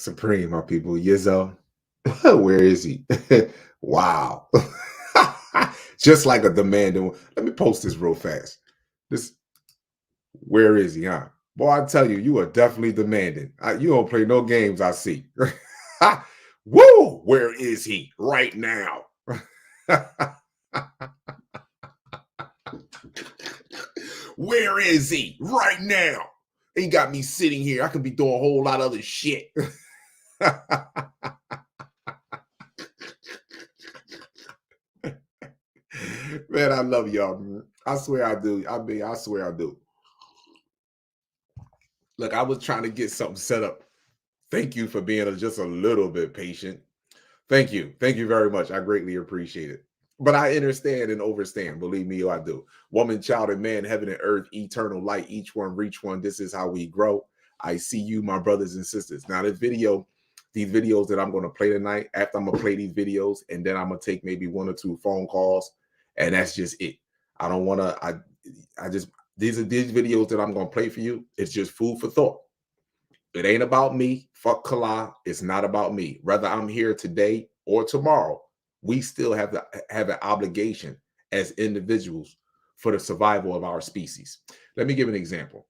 Supreme, my people. Yizzo, where is he? Wow. Just like a demanding one. Let me post this real fast. This, where is he, huh? Boy, I tell you, you are definitely demanding. You don't play no games, I see. Woo! Where is he right now? Where is he right now? He got me sitting here. I could be doing a whole lot of other shit. Man, I love y'all, man. I swear I do. I swear I do. Look, I was trying to get something set up. Thank you for being just a little bit patient. Thank you. Thank you very much. I greatly appreciate it. But I understand and overstand. Believe me, I do. Woman, child, and man, heaven and earth, eternal light, each one reach one. This is how we grow. I see you, my brothers and sisters. Now, these videos that I'm going to play tonight, after I'm going to play these videos, and then I'm going to take maybe 1 or 2 phone calls, and that's just it. I don't want to, these videos that I'm going to play for you. It's just food for thought. It ain't about me. Fuck Kala. It's not about me. Whether I'm here today or tomorrow, we still have an obligation as individuals for the survival of our species. Let me give an example.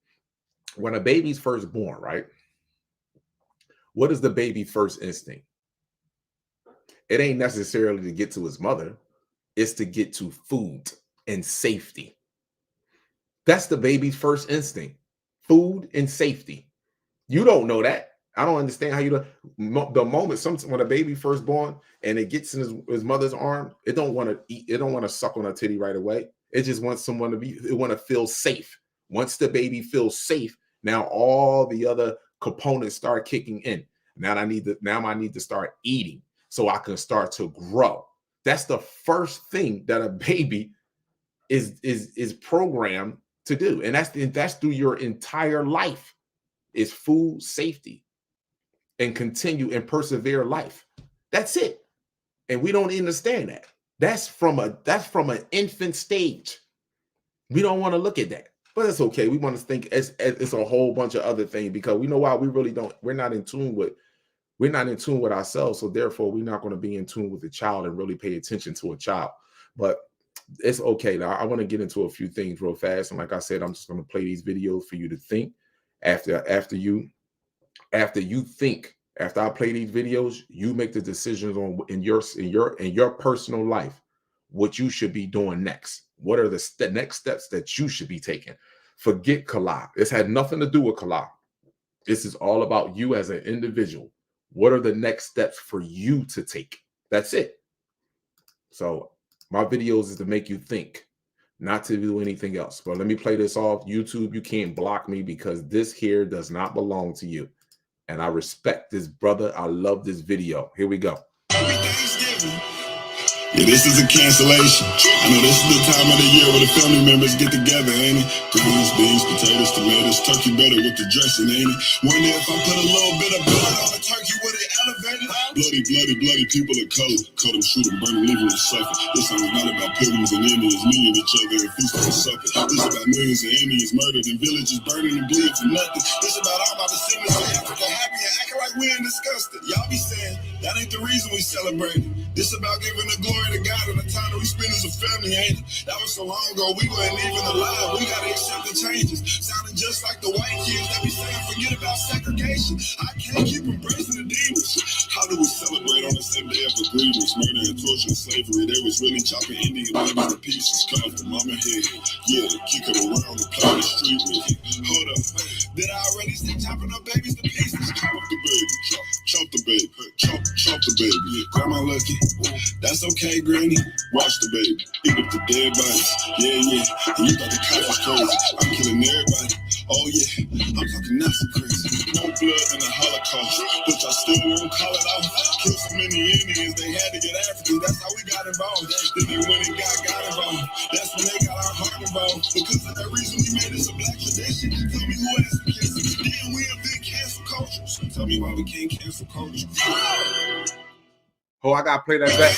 When a baby's first born, right? What is the baby's first instinct? It ain't necessarily to get to his mother. It's to get to food and safety. That's the baby's first instinct. Food and safety. You don't know that. I don't understand how you do. The moment when a baby first born and it gets in his mother's arm, it don't want to eat. It don't want to suck on a titty right away. It just wants someone to be. It want to feel safe. Once the baby feels safe, now all the other components start kicking in. Now I need to start eating so I can start to grow. That's the first thing that a baby is programmed to do, and that's through your entire life. Is food, safety, and continue and persevere life. That's it. And we don't understand that. That's from an infant stage. We don't want to look at that, but it's okay. We want to think it's a whole bunch of other things, because we know why we're not in tune with ourselves. So therefore we're not going to be in tune with the child and really pay attention to a child. But it's okay. Now I want to get into a few things real fast. And like I said, I'm just going to play these videos for you to think. After I play these videos, you make the decisions on in your personal life what you should be doing next. What are the next steps that you should be taking? Forget Kala. This had nothing to do with Kala. This is all about you as an individual. What are the next steps for you to take? That's it. So my videos is to make you think, not to do anything else. But let me play this off. YouTube, you can't block me, because this here does not belong to you. And I respect this brother. I love this video. Here we go. Yeah, this is a cancellation. I know this is the time of the year where the family members get together, ain't it? Greens, beans, potatoes, tomatoes, turkey better with the dressing, ain't it? Wonder if I put a little bit of blood on the turkey, would it elevate it? Bloody, bloody, bloody people of color. Cut them, shoot them, burn them, leave them to suffer. This song is not about pilgrims and Indians meeting each other and feasting for supper. This is about millions of Indians murdered and villages burning and bleeding for nothing. This is about all my descendants of Africa happy and acting like we ain't disgusted. Y'all be saying that ain't the reason we celebrate it. This about giving the glory to God and the time that we spend as a family, ain't it? That was so long ago, we weren't even alive. We gotta accept the changes. Sounding just like the white kids that be saying forget about segregation. I can't keep embracing the demons. How do we celebrate on the same day of agreements? Murder and torture and slavery. They was really chopping Indian women to pieces. Come from mama head. Yeah, kick it around and play the street with it. Hold up. Did I already say chopping up babies to pieces? Chop up the baby. Chop the baby. Chop the baby. Yeah, Grandma Lucky. That's okay, Granny. Watch the baby. Eat up the dead bodies. Yeah, yeah. And you thought the cops was crazy. I'm killing everybody. Oh, yeah. I'm talking Nazi crazy. No blood in the Holocaust. But y'all still won't call it off. Killed so many Indians, they had to get Africans. That's how we got involved. Then they went and got involved. That's when they got our heart involved. Because of that reason, we made this a black tradition. Tell me who has to cancel. Then we a big cancel culture. So tell me why we can't cancel culture. Oh, I gotta play that back.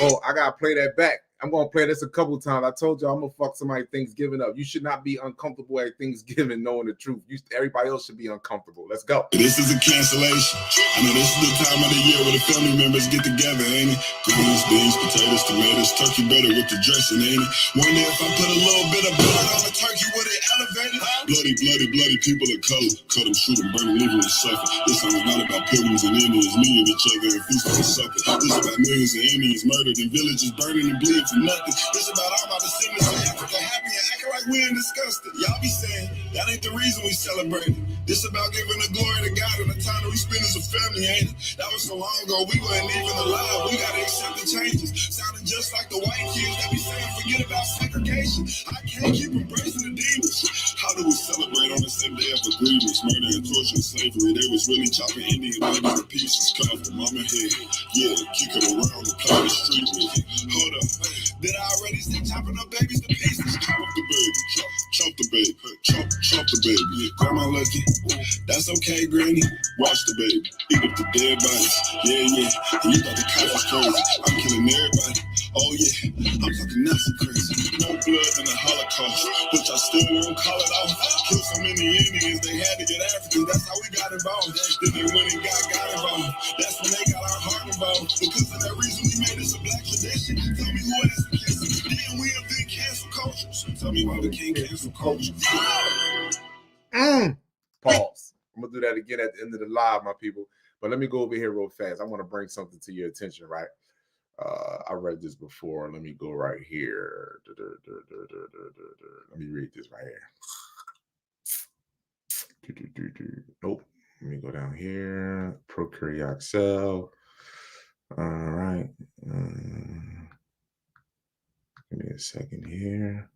Oh, I gotta play that back. I'm gonna play this a couple times. I told you I'm gonna fuck somebody Thanksgiving up. You should not be uncomfortable at Thanksgiving knowing the truth. Everybody else should be uncomfortable. Let's go. This is a cancellation. I know this is the time of the year where the family members get together, ain't it? Greens, beans, potatoes, tomatoes, turkey butter with the dressing, ain't it? Wonder if I put a little bit of blood on the turkey, would it elevate it? Bloody, bloody, bloody people of color. Cut them, shoot them, burn them, leave them to suffer. This song is not about pilgrims and Indians meeting each other and feasting on supper. This is about millions of Indians murdered and villages burning and bleeding for nothing. This about all my descendants of Africa happy and acting like we ain't discussed it. Y'all be saying that ain't the reason we celebrate it. This about giving the glory to God and the time that we spend as a family, ain't it? That was so long ago, we weren't even alive. We gotta accept the changes. Sounding just like the white kids that be saying forget about segregation. I can't keep embracing the demons. How do we celebrate on the same day of agreements? Murder and torture and slavery. They was really chopping Indian babies to pieces. Cut off the mama head. Yeah, kick it around and play the street with it. Hold up. Did I already say chopping up babies to pieces? Chop up the baby. Chop the baby. Chop the baby. Grandma lucky. That's okay, Granny. Watch the baby. Eat up the dead bodies. Yeah, yeah. And you thought the cops was crazy. I'm killing everybody. Oh, yeah. I'm talking Nazi crazy. No blood in the Holocaust. But y'all still won't call it off. Killed so many Indians, they had to get Africans. That's how we got involved. Then they went and got involved. That's when they got our heart involved. Because of that reason, we made this a black tradition. Tell me who has to cancel. Then we have been cancel culture. So tell me why we can't cancel culture. Pause. I'm gonna do that again at the end of the live, my people. But let me go over here real fast. I want to bring something to your attention, right? I read this before. Let me go right here. Let me read this right here. Nope. Let me go down here. Prokaryotic cell. All right. Give me a second here.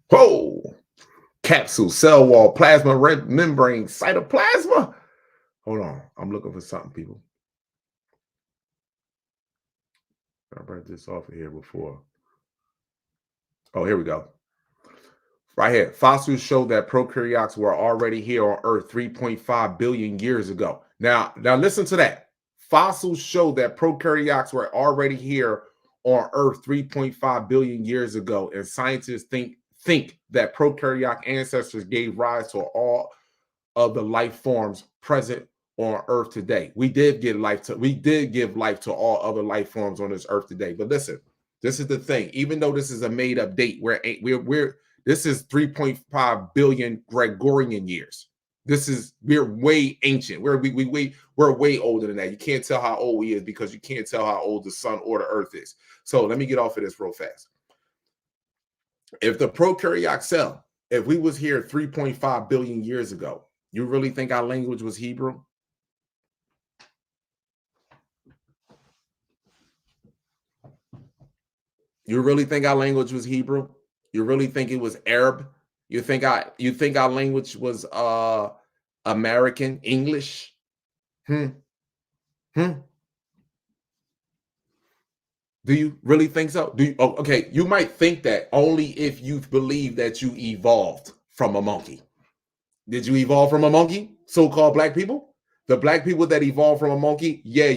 Whoa! Capsule, cell wall, plasma, red membrane, cytoplasma. Hold on. I'm looking for something, people. I read this off of here before. Oh, here we go. Right here. Fossils show that prokaryotes were already here on Earth 3.5 billion years ago. Now listen to that. Fossils show that prokaryotes were already here on Earth 3.5 billion years ago, and scientists think that prokaryotic ancestors gave rise to all of the life forms present on Earth today. We did give life to all other life forms on this Earth today. But listen, this is the thing. Even though this is a made up date, this is 3.5 billion Gregorian years. We're way ancient. We're way older than that. You can't tell how old we is because you can't tell how old the sun or the Earth is. So let me get off of this real fast. If the prokaryotic cell, if we was here 3.5 billion years ago, you really think our language was Hebrew? You really think our language was Hebrew? You really think it was Arab? You think our language was American English? Do you really think so? Okay, you might think that only if you believe that you evolved from a monkey. Did you evolve from a monkey? So-called black people? The black people that evolved from a monkey? Yeah,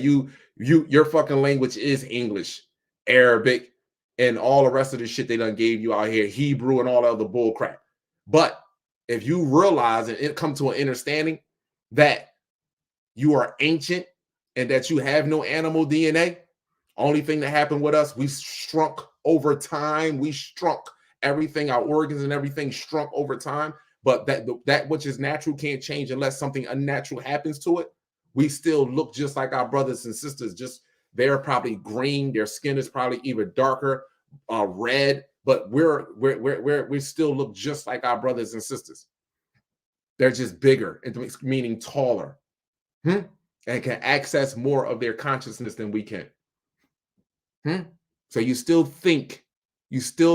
your fucking language is English, Arabic, and all the rest of the shit they done gave you out here, Hebrew and all the other bull crap. But if you realize and it come to an understanding that you are ancient and that you have no animal DNA, only thing that happened with us, we shrunk over time. We shrunk everything, our organs and everything shrunk over time. But that which is natural can't change unless something unnatural happens to it. We still look just like our brothers and sisters. Just they're probably green. Their skin is probably even darker, red. But we still look just like our brothers and sisters. They're just bigger, meaning taller, and can access more of their consciousness than we can. So you still think they said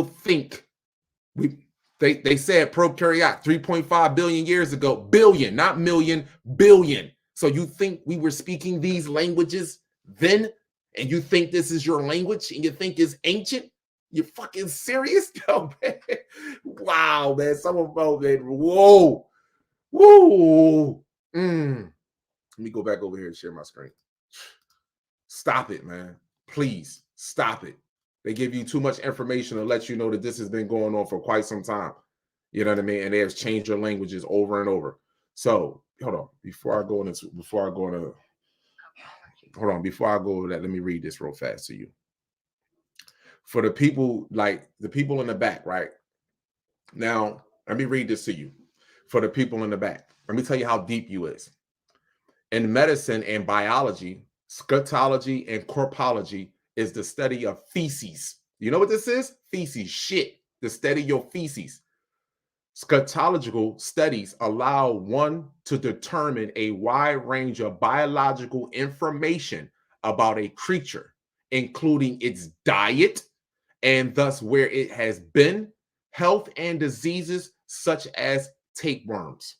prokaryote 3.5 billion years ago, billion, not million, billion. So you think we were speaking these languages then, and you think this is your language and you think it's ancient? You fucking serious? Yo, man. Wow, man. Some of them, man. Whoa. Let me go back over here and share my screen. Stop it, man. Please stop it. They give you too much information to let you know that this has been going on for quite some time. You know what I mean? And they have changed your languages over and over. So hold on. Before I go into that, let me read this real fast to you. For the people, like the people in the back, right? Now, let me read this to you. For the people in the back, let me tell you how deep you is. In medicine and biology, scatology and corpology is the study of feces. You know what this is? Feces, shit. The study of your feces. Scatological studies allow one to determine a wide range of biological information about a creature, including its diet and thus where it has been, health and diseases such as tapeworms.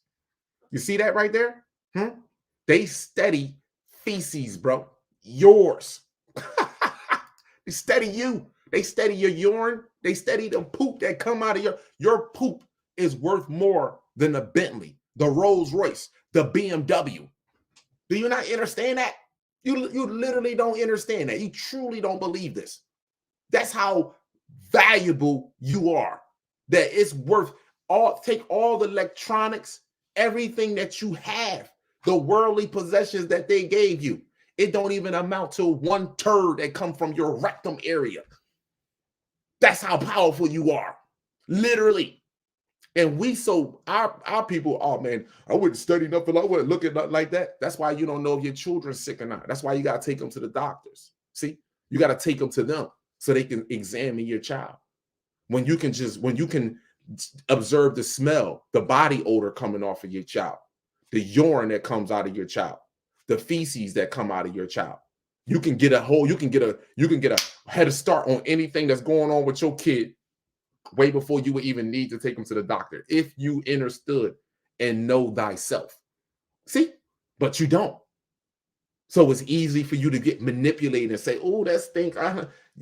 You see that right there? They study feces, bro. Yours. They study you. They study your urine. They study the poop that come out of your poop is worth more than the Bentley, the Rolls Royce, the BMW. Do you not understand that? You literally don't understand that. You truly don't believe this. That's how valuable you are. That it's worth take all the electronics, everything that you have, the worldly possessions that they gave you. It don't even amount to one turd that come from your rectum area. That's how powerful you are. Literally. And our people, oh man, I wouldn't study nothing. I wouldn't look at nothing like that. That's why you don't know if your children's sick or not. That's why you got to take them to the doctors. See, you got to take them to them so they can examine your child. When you can observe the smell, the body odor coming off of your child, the urine that comes out of your child, the feces that come out of your child. You can get a head start on anything that's going on with your kid way before you would even need to take them to the doctor, if you understood and know thyself. See, but you don't. So it's easy for you to get manipulated and say, oh, that stinks.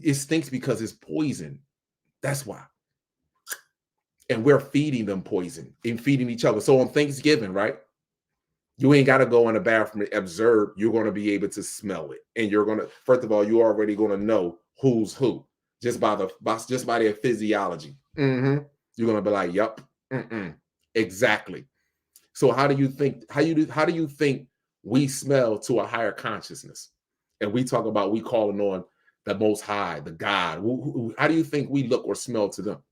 It stinks because it's poison. That's why. And we're feeding them poison and feeding each other. So on Thanksgiving, right? You ain't got to go in the bathroom and observe. You're going to be able to smell it. And you're going to, first of all, you're already going to know who's who just by their physiology. You're going to be like, yup, exactly. So how do you think we smell to a higher consciousness? And we talk about, we calling on the Most High, the God. How do you think we look or smell to them?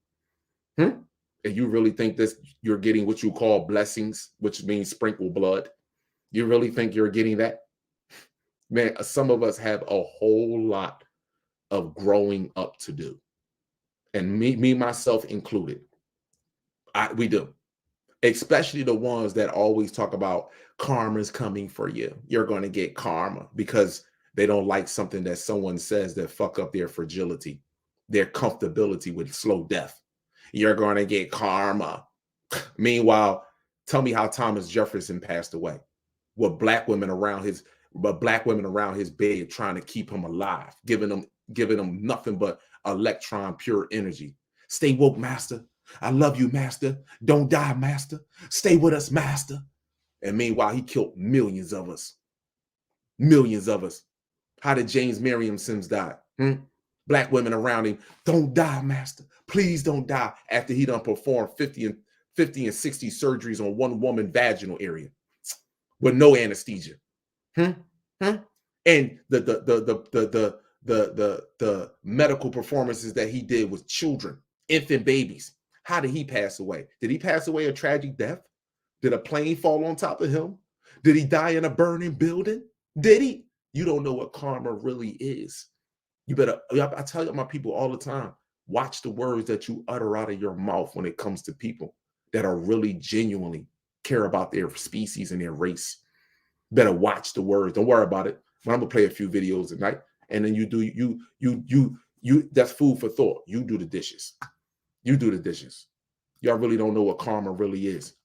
And you really think this, you're getting what you call blessings, which means sprinkle blood? You really think you're getting that? Man, some of us have a whole lot of growing up to do. And me myself included. We do. Especially the ones that always talk about karma's coming for you. You're going to get karma because they don't like something that someone says that fuck up their fragility, their comfortability with slow death. You're going to get karma. Meanwhile, tell me how Thomas Jefferson passed away with black women around his bed trying to keep him alive, giving him nothing but electron pure energy. Stay woke, master. I love you, master. Don't die, master. Stay with us, master. And meanwhile, he killed millions of us. Millions of us. How did James Merriam Sims die? Black women around him. Don't die, master. Please don't die. After he done performed 50 and 60 surgeries on one woman vaginal area with no anesthesia. And the medical performances that he did with children, infant babies. How did he pass away? Did he pass away a tragic death? Did a plane fall on top of him? Did he die in a burning building? Did he? You don't know what karma really is. You better, I tell my people all the time, watch the words that you utter out of your mouth when it comes to people that are really genuinely care about their species and their race. Better watch the words. Don't worry about it. I'm gonna play a few videos tonight, and then you that's food for thought. You do the dishes. You do the dishes. Y'all really don't know what karma really is.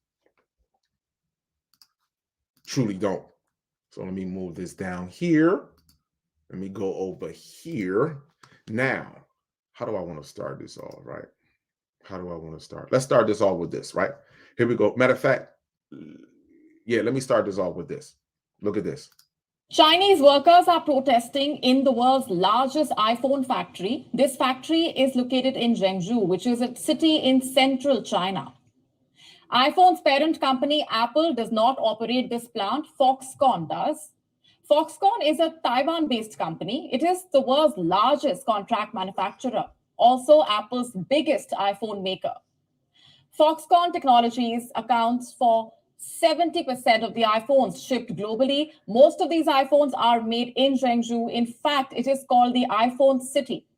Truly don't. So let me move this down here. Let me go over here. Now, how do I want to start this off, right? How do I want to start? Let's start this off with this, right? Here we go. Matter of fact, yeah, let me start this off with this. Look at this. Chinese workers are protesting in the world's largest iPhone factory. This factory is located in Zhengzhou, which is a city in central China. iPhone's parent company, Apple, does not operate this plant. Foxconn does. Foxconn is a Taiwan-based company. It is the world's largest contract manufacturer, also Apple's biggest iPhone maker. Foxconn Technologies accounts for 70% of the iPhones shipped globally. Most of these iPhones are made in Zhengzhou. In fact, it is called the iPhone City.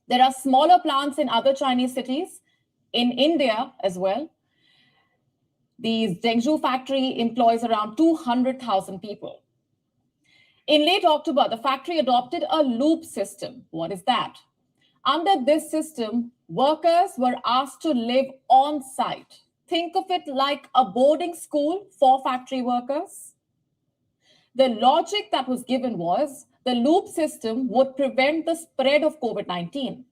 There are smaller plants in other Chinese cities, in India as well. The Zhengzhou factory employs around 200,000 people. In late October, the factory adopted a loop system. What is that? Under this system, workers were asked to live on site. Think of it like a boarding school for factory workers. The logic that was given was the loop system would prevent the spread of COVID-19.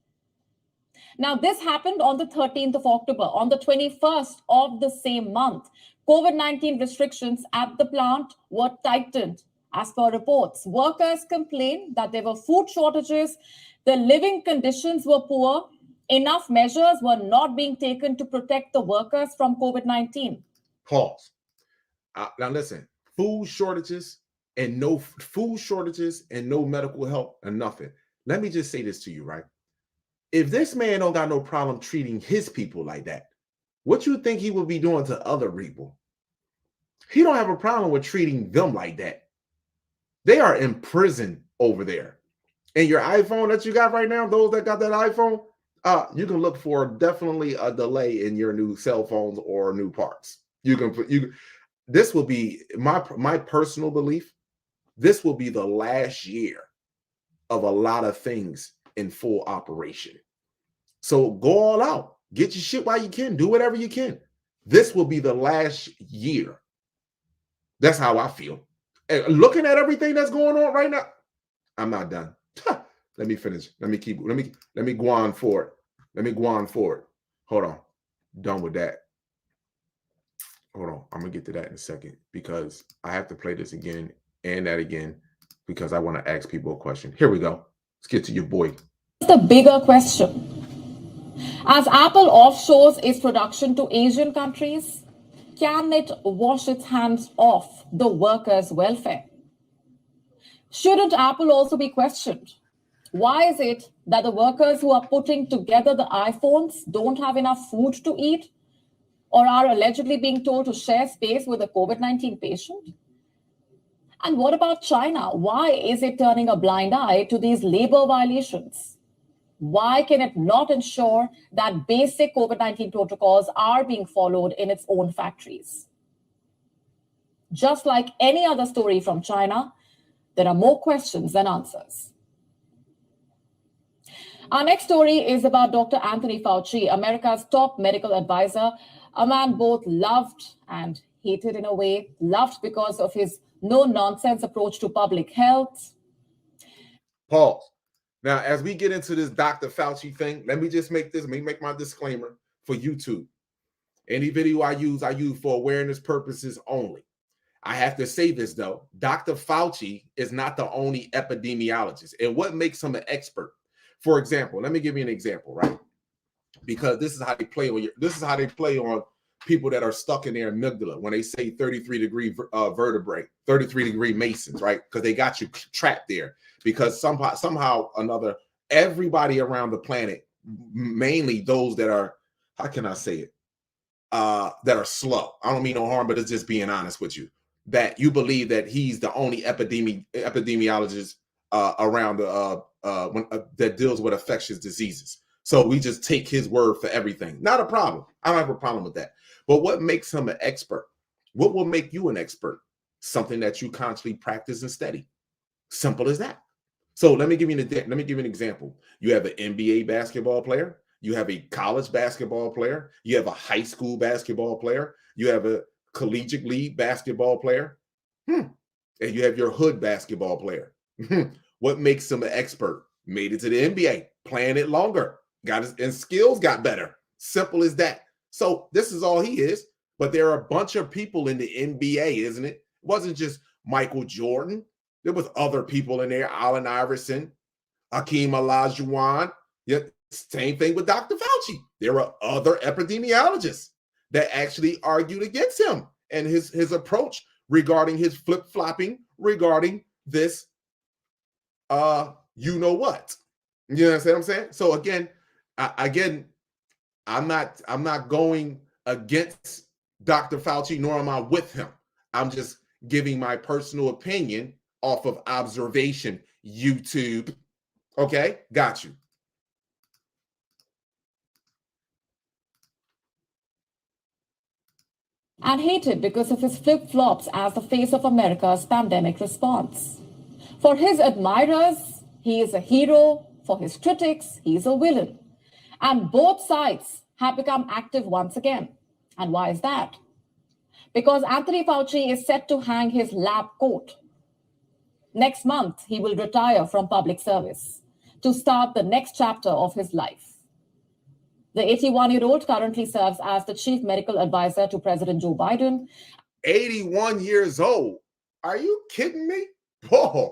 Now, this happened on the 13th of October. On the 21st of the same month, COVID-19 restrictions at the plant were tightened. As per reports, workers complained that there were food shortages, the living conditions were poor, enough measures were not being taken to protect the workers from COVID-19. Pause. Now listen, food shortages and no medical help and nothing. Let me just say this to you, right? If this man don't got no problem treating his people like that, what you think he would be doing to other people? He don't have a problem with treating them like that. They are in prison over there. And your iPhone that you got right now, those that got that iPhone, you can look for definitely a delay in your new cell phones or new parts. This will be my personal belief. This will be the last year of a lot of things in full operation. So go all out, get your shit while you can, do whatever you can. This will be the last year. That's how I feel. And looking at everything that's going on right now, I'm not done. Let me finish. Let me go on forward. Hold on. Done with that. Hold on. I'm gonna get to that in a second because I have to play this again and that again because I want to ask people a question. Here we go. Let's get to your boy. The bigger question. As Apple offshores its production to Asian countries, can it wash its hands off the workers' welfare? Shouldn't Apple also be questioned? Why is it that the workers who are putting together the iPhones don't have enough food to eat or are allegedly being told to share space with a COVID-19 patient? And what about China? Why is it turning a blind eye to these labor violations? Why can it not ensure that basic COVID-19 protocols are being followed in its own factories? Just like any other story from China, there are more questions than answers. Our next story is about Dr. Anthony Fauci, America's top medical advisor, a man both loved and hated in a way, loved because of his no-nonsense approach to public health. Pause. Now, as we get into this Dr. Fauci thing, let me make my disclaimer for YouTube. Any video I use for awareness purposes only. I have to say this, though. Dr. Fauci is not the only epidemiologist. And what makes him an expert? For example, let me give you an example, right? Because this is how they play on people that are stuck in their amygdala when they say 33-degree vertebrae, 33-degree Masons, right? Because they got you trapped there. Because somehow another, everybody around the planet, mainly those that are, how can I say it? That are slow. I don't mean no harm, but it's just being honest with you. That you believe that he's the only epidemiologist around that deals with infectious diseases. So we just take his word for everything. Not a problem. I don't have a problem with that. But what makes him an expert? What will make you an expert? Something that you constantly practice and study. Simple as that. So let me give you an example. You have an NBA basketball player. You have a college basketball player. You have a high school basketball player. You have a collegiate league basketball player. And you have your hood basketball player. What makes him an expert? Made it to the NBA, playing it longer, got his and skills got better. Simple as that. So this is all he is. But there are a bunch of people in the NBA, isn't it? It wasn't just Michael Jordan. There was other people in there, Allen Iverson, Hakeem Olajuwon. Yet, same thing with Dr. Fauci. There were other epidemiologists that actually argued against him and his approach regarding his flip-flopping regarding this you know what. You know what I'm saying? So again, I'm not going against Dr. Fauci, nor am I with him. I'm just giving my personal opinion off of observation, YouTube. Okay, got you. And hated because of his flip-flops as the face of America's pandemic response. For his admirers, he is a hero. For his critics, he is a villain. And both sides have become active once again. And why is that? Because Anthony Fauci is set to hang his lab coat. Next month, he will retire from public service to start the next chapter of his life. The 81-year-old currently serves as the chief medical advisor to President Joe Biden. 81 years old. Are you kidding me? Boy,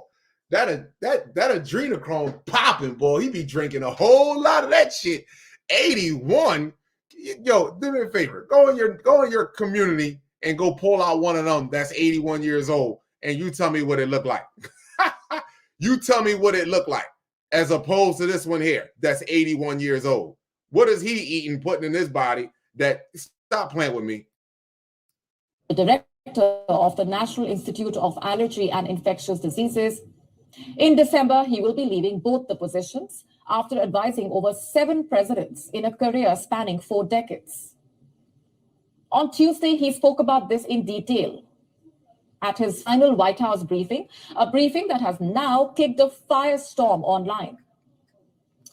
that adrenochrome popping, boy. He be drinking a whole lot of that shit. 81. Yo, do me a favor. Go in your community and go pull out one of them that's 81 years old, and you tell me what it looked like. You tell me what it looked like, as opposed to this one here that's 81 years old. What is he eating, putting in his body that, stop playing with me. The director of the National Institute of Allergy and Infectious Diseases. In December, he will be leaving both the positions after advising over 7 presidents in a career spanning 4 decades. On Tuesday, he spoke about this in detail at his final White House briefing, a briefing that has now kicked a firestorm online.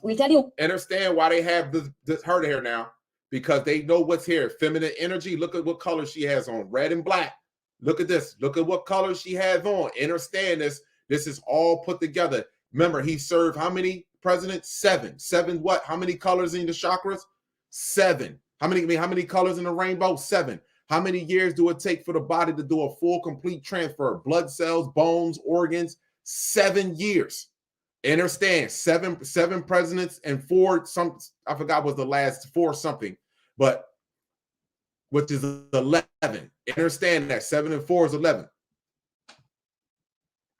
We'll tell you. Understand why they have this her hair now, because they know what's here. Feminine energy. Look at what color she has on, red and black. Look at this. Look at what color she has on. Understand this. This is all put together. Remember, he served how many presidents? 7. 7 what? How many colors in the chakras? 7. How many colors in the rainbow? 7. How many years do it take for the body to do a full, complete transfer? Blood cells, bones, organs? 7 years. Understand, 7 presidents and 4 some, I forgot was the last 4 something, but which is 11. Understand that 7 and 4 is 11.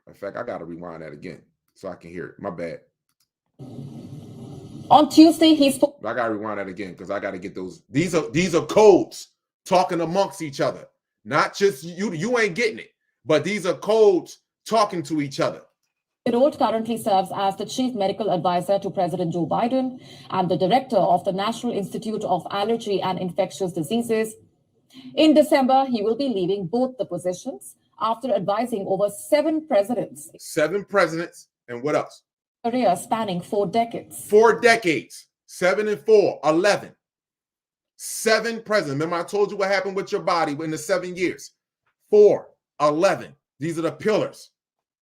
In fact, I got to rewind that again so I can hear it. My bad. On Tuesday, he spoke. I got to rewind that again because I got to get those. These are codes talking amongst each other. Not just you ain't getting it, but these are codes talking to each other. Year-old currently serves as the chief medical advisor to President Joe Biden and the director of the National Institute of Allergy and Infectious Diseases. In December, he will be leaving both the positions after advising over 7 presidents. 7 presidents, and what else? Career spanning 4 decades. 4 decades. 7 and 4, 11. 7 presidents. Remember, I told you what happened with your body in the 7 years. 4, 11. These are the pillars.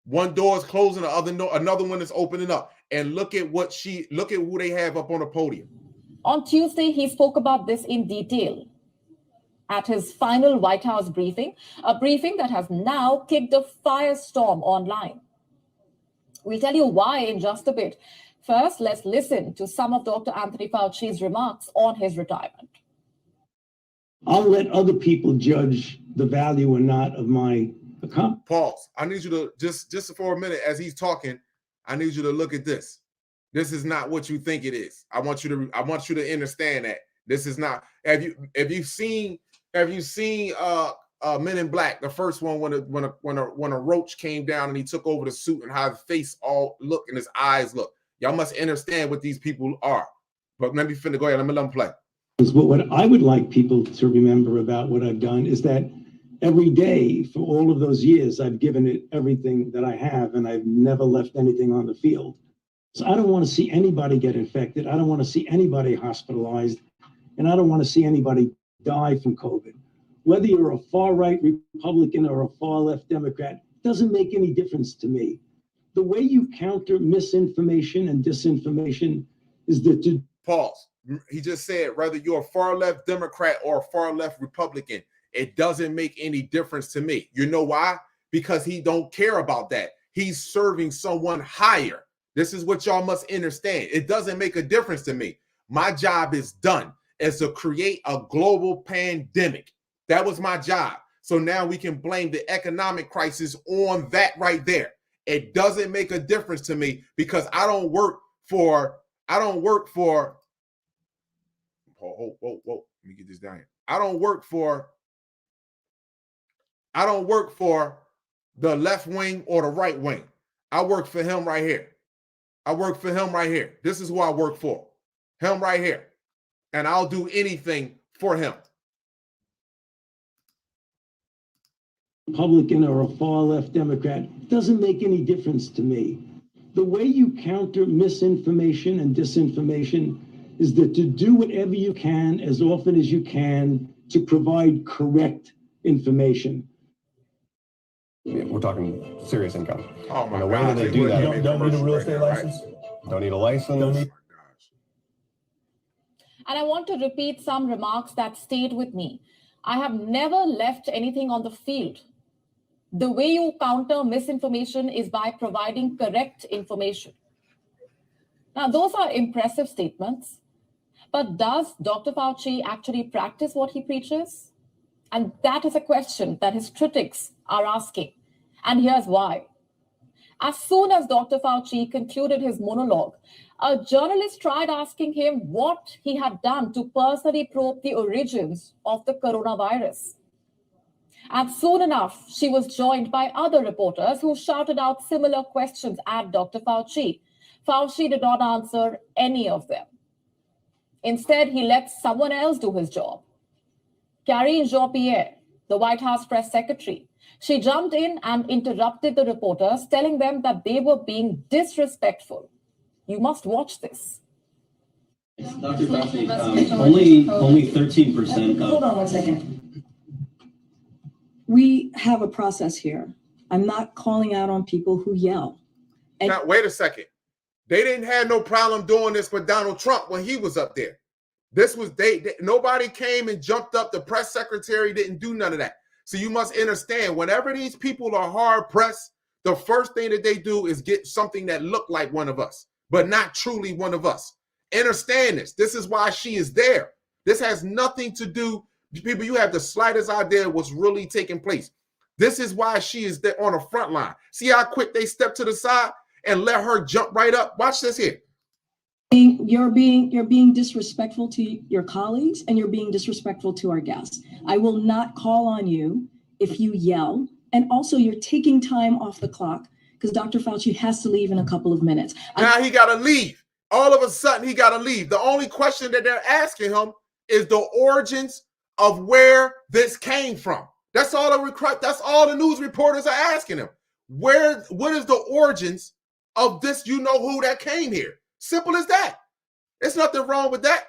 One door is closing, another one is opening up. And look at who they have up on the podium. On Tuesday, he spoke about this in detail at his final White House briefing, a briefing that has now kicked a firestorm online. We'll tell you why in just a bit. First, let's listen to some of Dr. Anthony Fauci's remarks on his retirement. I'll let other people judge the value or not of my account. Pause. I need you to just for a minute as he's talking. I need you to look at this. This is not what you think it is. I want you to understand that this is not. Have you seen Men in Black, the first one, when a roach came down and he took over the suit and how his face all look and his eyes look. Y'all must understand what these people are. But let me go ahead. Let them play. What I would like people to remember about what I've done is that every day for all of those years, I've given it everything that I have, and I've never left anything on the field. So I don't want to see anybody get infected. I don't want to see anybody hospitalized, and I don't want to see anybody die from COVID. Whether you're a far-right Republican or a far-left Democrat, doesn't make any difference to me. The way you counter misinformation and disinformation is that Pause. He just said, whether you're a far-left Democrat or a far-left Republican, it doesn't make any difference to me. You know why? Because he don't care about that. he's serving someone higher. This is what y'all must understand. It doesn't make a difference to me. My job is done. Is to create a global pandemic. That was my job. So now we can blame the economic crisis on that right there. It doesn't make a difference to me because I don't work for, whoa, let me get this down here. I don't work for the left wing or the right wing. I work for him right here. I work for him right here. This is who I work for. Him right here. And I'll do anything for him. Republican or a far left Democrat doesn't make any difference to me. The way you counter misinformation and disinformation is that to do whatever you can as often as you can to provide correct information. Yeah, we're talking serious income. Oh my And the way God. that they do that, You don't need a real estate license. don't need a license. And I want to repeat some remarks that stayed with me. I have never left anything on the field. The way you counter misinformation is by providing correct information. Now, those are impressive statements, but does Dr. Fauci actually practice what he preaches? And that is a question that his critics are asking. And here's why. As soon as Dr. Fauci concluded his monologue, a journalist tried asking him what he had done to personally probe the origins of the coronavirus. And soon enough, she was joined by other reporters who shouted out similar questions at Dr. Fauci. Fauci did not answer any of them. Instead, he let someone else do his job. Karine Jean-Pierre, the White House press secretary, she jumped in and interrupted the reporters, telling them that they were being disrespectful. You must watch this. Dr. Fauci, only 13% Hold on 1 second. We have a process here. I'm not calling out on people who yell. And Now, wait a second. They didn't have no problem doing this with Donald Trump when he was up there. This was nobody came and jumped up. The press secretary didn't do none of that. So you must understand, whenever these people are hard pressed, the first thing that they do is get something that looked like one of us, but not truly one of us. Understand this. This is why she is there. This has nothing to do, people, you have the slightest idea what's really taking place. This is why she is there on the front line. See how quick they step to the side and let her jump right up? Watch this here. you're being disrespectful to your colleagues, and you're being disrespectful to our guests. I will not call on you if you yell. And also, you're taking time off the clock because Dr. Fauci has to leave in a couple of minutes. Now he got to leave. All of a sudden, he got to leave. The only question that they're asking him is the origins of where this came from. That's all the news reporters are asking him. What is the origins of this? You know who that came here? Simple as that. There's nothing wrong with that.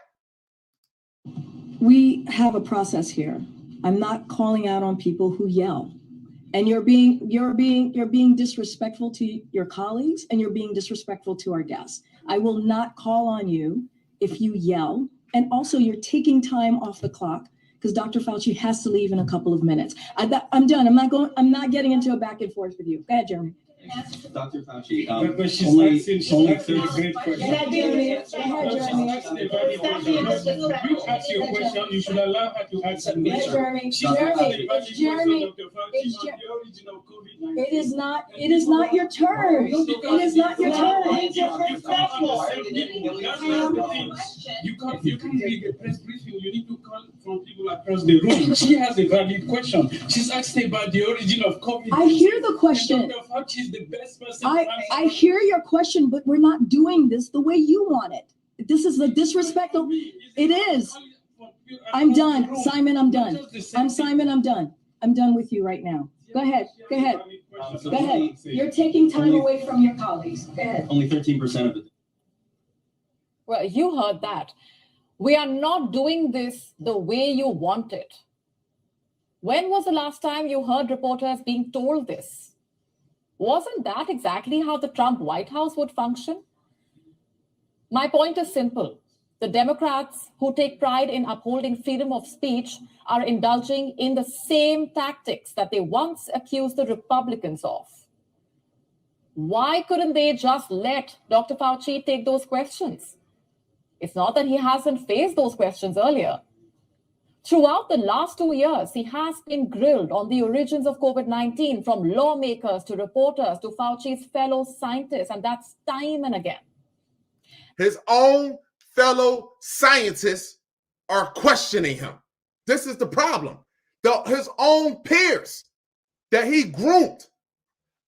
We have a process here. I'm not calling out on people who yell. And you're being disrespectful to your colleagues, and you're being disrespectful to our guests. I will not call on you if you yell. And also, you're taking time off the clock because Dr. Fauci has to leave in a couple of minutes. I'm done. I'm not getting into a back and forth with you. Go ahead, Jeremy. Dr. Fauci, But she's only asking a 30. great question. Go ahead, Jeremy. You ask your question, you should allow her to answer. Jeremy. She's asking It's Jeremy. Dr. Fauci on the origin of COVID-19. It is not your turn. It is not your turn. You can read the press briefing. You need to call from people across the room. She has a valid question. She's asking about the origin of COVID. I hear the question. Dr. Fauci is the best person to answer. I hear your question, but we're not doing this the way you want it. This is the disrespectful. It is. I'm done. Simon, I'm done. Simon, I'm done. I'm done with you right now. Go ahead. Go ahead. Go ahead. You're taking time away from your colleagues. Go ahead. Only 13% of it. Well, you heard that. We are not doing this the way you want it. When was the last time you heard reporters being told this? Wasn't that exactly how the Trump White House would function? My point is simple. The Democrats who take pride in upholding freedom of speech are indulging in the same tactics that they once accused the Republicans of. Why couldn't they just let Dr. Fauci take those questions? It's not that he hasn't faced those questions earlier. Throughout the last 2 years, he has been grilled on the origins of COVID-19 from lawmakers to reporters to Fauci's fellow scientists, and that's time and again. His own fellow scientists are questioning him. This is the problem. His own peers that he groomed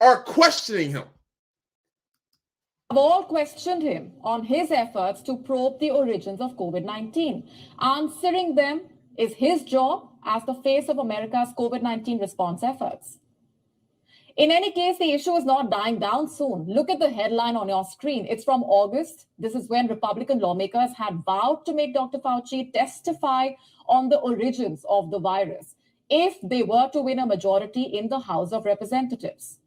are questioning him. Have all questioned him on his efforts to probe the origins of COVID-19. Answering them is his job as the face of America's COVID-19 response efforts. In any case, the issue is not dying down soon. Look at the headline on your screen. It's from August. This is when Republican lawmakers had vowed to make Dr. Fauci testify on the origins of the virus if they were to win a majority in the House of Representatives.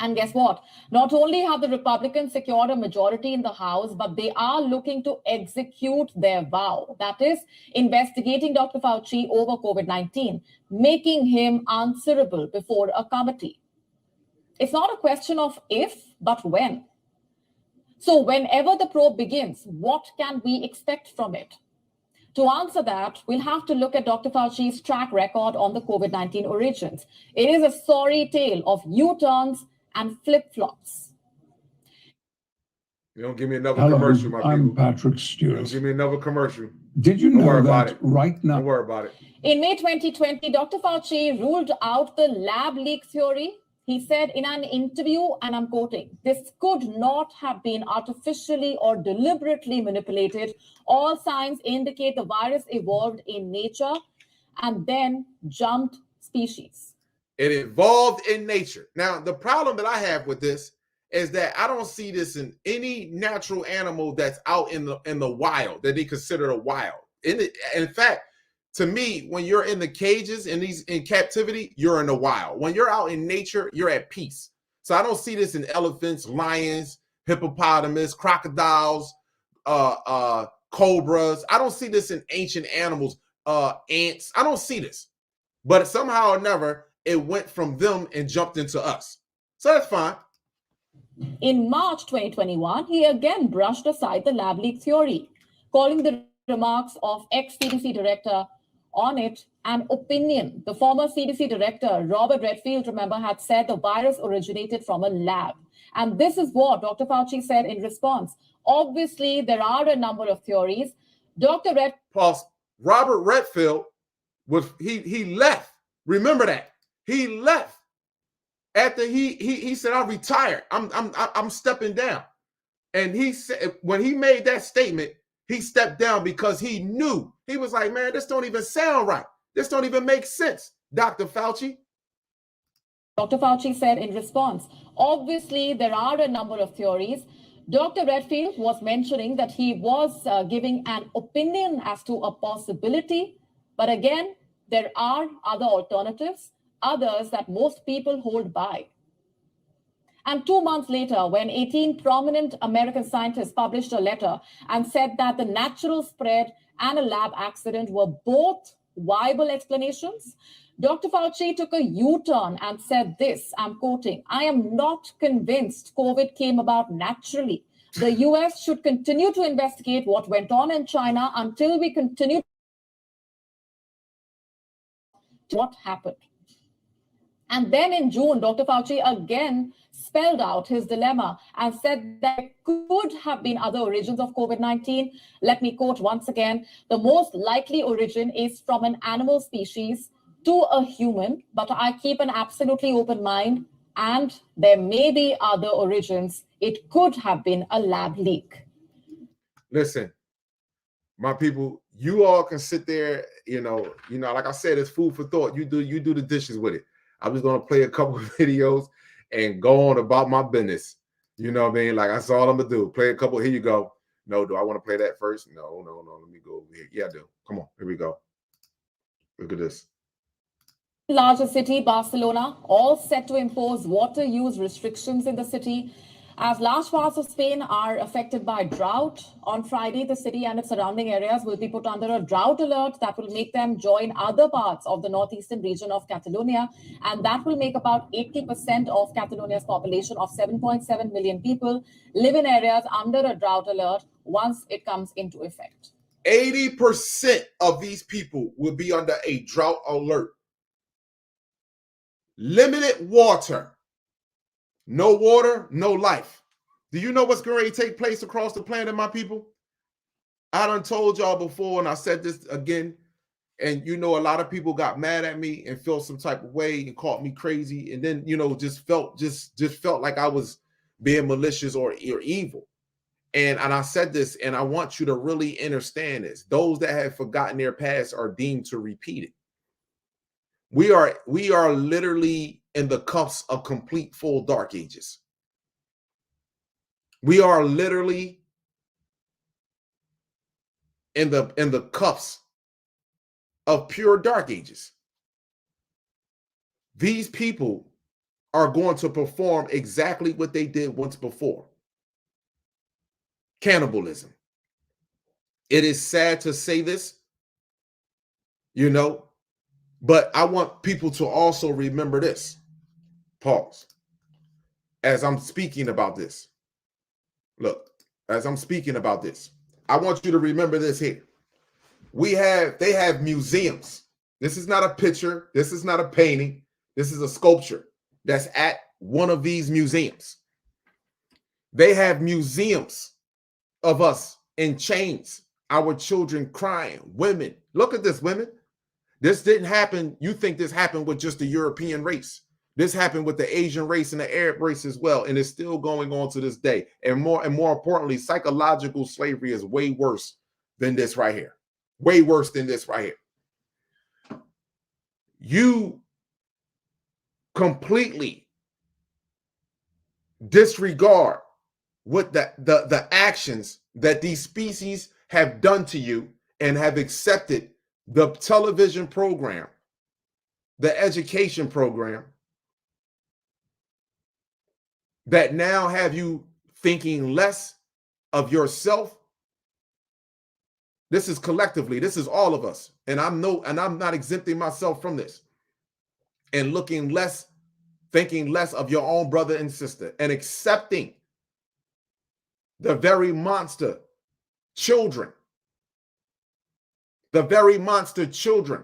And guess what? Not only have the Republicans secured a majority in the House, but they are looking to execute their vow. That is, investigating Dr. Fauci over COVID-19, making him answerable before a committee. It's not a question of if, but when. So whenever the probe begins, what can we expect from it? To answer that, we'll have to look at Dr. Fauci's track record on the COVID-19 origins. It is a sorry tale of U-turns and flip-flops. You don't give me another Hello, commercial, my I'm people. Patrick You Stewart. don't give me another commercial. Did you Don't know worry about that it. right now? Don't worry about it. In May 2020, Dr. Fauci ruled out the lab leak theory. He said in an interview, and I'm quoting, "This could not have been artificially or deliberately manipulated. All signs indicate the virus evolved in nature and then jumped species." It evolved in nature. Now, the problem that I have with this is that I don't see this in any natural animal that's out in the wild that they consider a wild. In fact, to me, when you're in the cages in captivity, you're in the wild. When you're out in nature, you're at peace. So I don't see this in elephants, lions, hippopotamus, crocodiles, cobras. I don't see this in ancient animals, ants. I don't see this. But somehow or never, it went from them and jumped into us. So that's fine. In March 2021, he again brushed aside the lab leak theory, calling the remarks of ex-CDC director on it an opinion. The former CDC director, Robert Redfield, remember, had said the virus originated from a lab. And this is what Dr. Fauci said in response. Obviously, there are a number of theories. Dr. Pause. Robert Redfield he left. Remember that. He left after he said, "I retired. I'm stepping down." And he said, when he made that statement, he stepped down because he knew. He was like, "Man, this don't even sound right. This don't even make sense, Dr. Fauci." Dr. Fauci said in response, obviously, there are a number of theories. Dr. Redfield was mentioning that he was giving an opinion as to a possibility. But again, there are other alternatives, others that most people hold by. And 2 months later, when 18 prominent American scientists published a letter and said that the natural spread and a lab accident were both viable explanations, Dr. Fauci took a U-turn and said this, I'm quoting, "I am not convinced COVID came about naturally. The US should continue to investigate what went on in China until we continue what happened." And then in June, Dr. Fauci again spelled out his dilemma and said that there could have been other origins of COVID-19. Let me quote once again, "The most likely origin is from an animal species to a human, but I keep an absolutely open mind, and there may be other origins. It could have been a lab leak." Listen, my people, you all can sit there, like I said, it's food for thought. You do the dishes with it. I'm just gonna play a couple of videos and go on about my business. You know what I mean? Like, that's all I'm gonna do. Play a couple. Here you go. No, do I want to play that first? No. Let me go over here. Yeah, I do. Come on. Here we go. Look at this. Largest city, Barcelona, all set to impose water use restrictions in the city. As large parts of Spain are affected by drought, on Friday, the city and its surrounding areas will be put under a drought alert that will make them join other parts of the northeastern region of Catalonia. And that will make about 80% of Catalonia's population of 7.7 million people live in areas under a drought alert once it comes into effect. 80% of these people will be under a drought alert. Limited water. No water, no life. Do you know what's going to take place across the planet, my people? I done told y'all before, and I said this again, and you know, a lot of people got mad at me and felt some type of way and called me crazy, and then, you know, just felt like I was being malicious or evil. And I said this, and I want you to really understand this. Those that have forgotten their past are deemed to repeat it. We are literally in the cups of complete full dark ages. We are literally in the cups of pure dark ages. These people are going to perform exactly what they did once before. Cannibalism. It is sad to say this, you know, but I want people to also remember this. Pause. As I'm speaking about this, look, as I'm speaking about this, I want you to remember this here. They have museums. This is not a picture. This is not a painting. This is a sculpture that's at one of these museums. They have museums of us in chains, our children crying, women. Look at this, women. This didn't happen. You think this happened with just the European race. This happened with the Asian race and the Arab race as well, and it's still going on to this day. And more importantly, psychological slavery is way worse than this right here. Way worse than this right here. You completely disregard what the actions that these species have done to you and have accepted the television program, the education program, that now have you thinking less of yourself. This is collectively, this is all of us. And I'm not exempting myself from this. And thinking less of your own brother and sister, and accepting the very monster children. The very monster children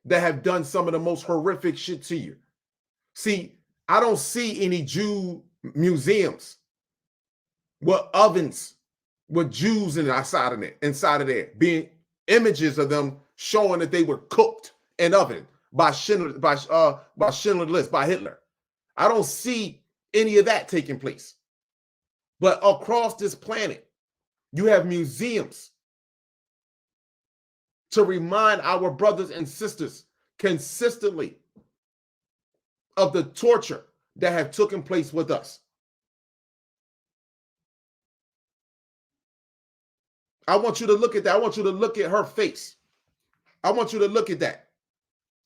that have done some of the most horrific shit to you. See, I don't see any Jew museums with ovens with Jews inside of there, being images of them showing that they were cooked in oven by Schindler's List, by Hitler. I don't see any of that taking place. But across this planet, you have museums to remind our brothers and sisters consistently of the torture that have taken place with us. I want you to look at that. I want you to look at her face. I want you to look at that.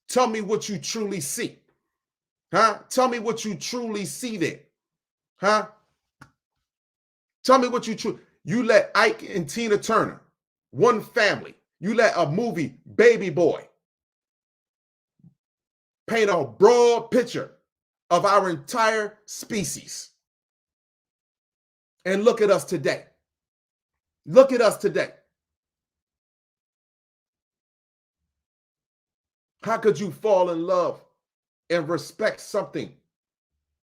Tell me what you truly see. Huh? Tell me what you truly see there. Huh? Tell me what you let Ike and Tina Turner, one family, you let a movie, Baby Boy, paint a broad picture of our entire species. And look at us today. Look at us today. How could you fall in love and respect something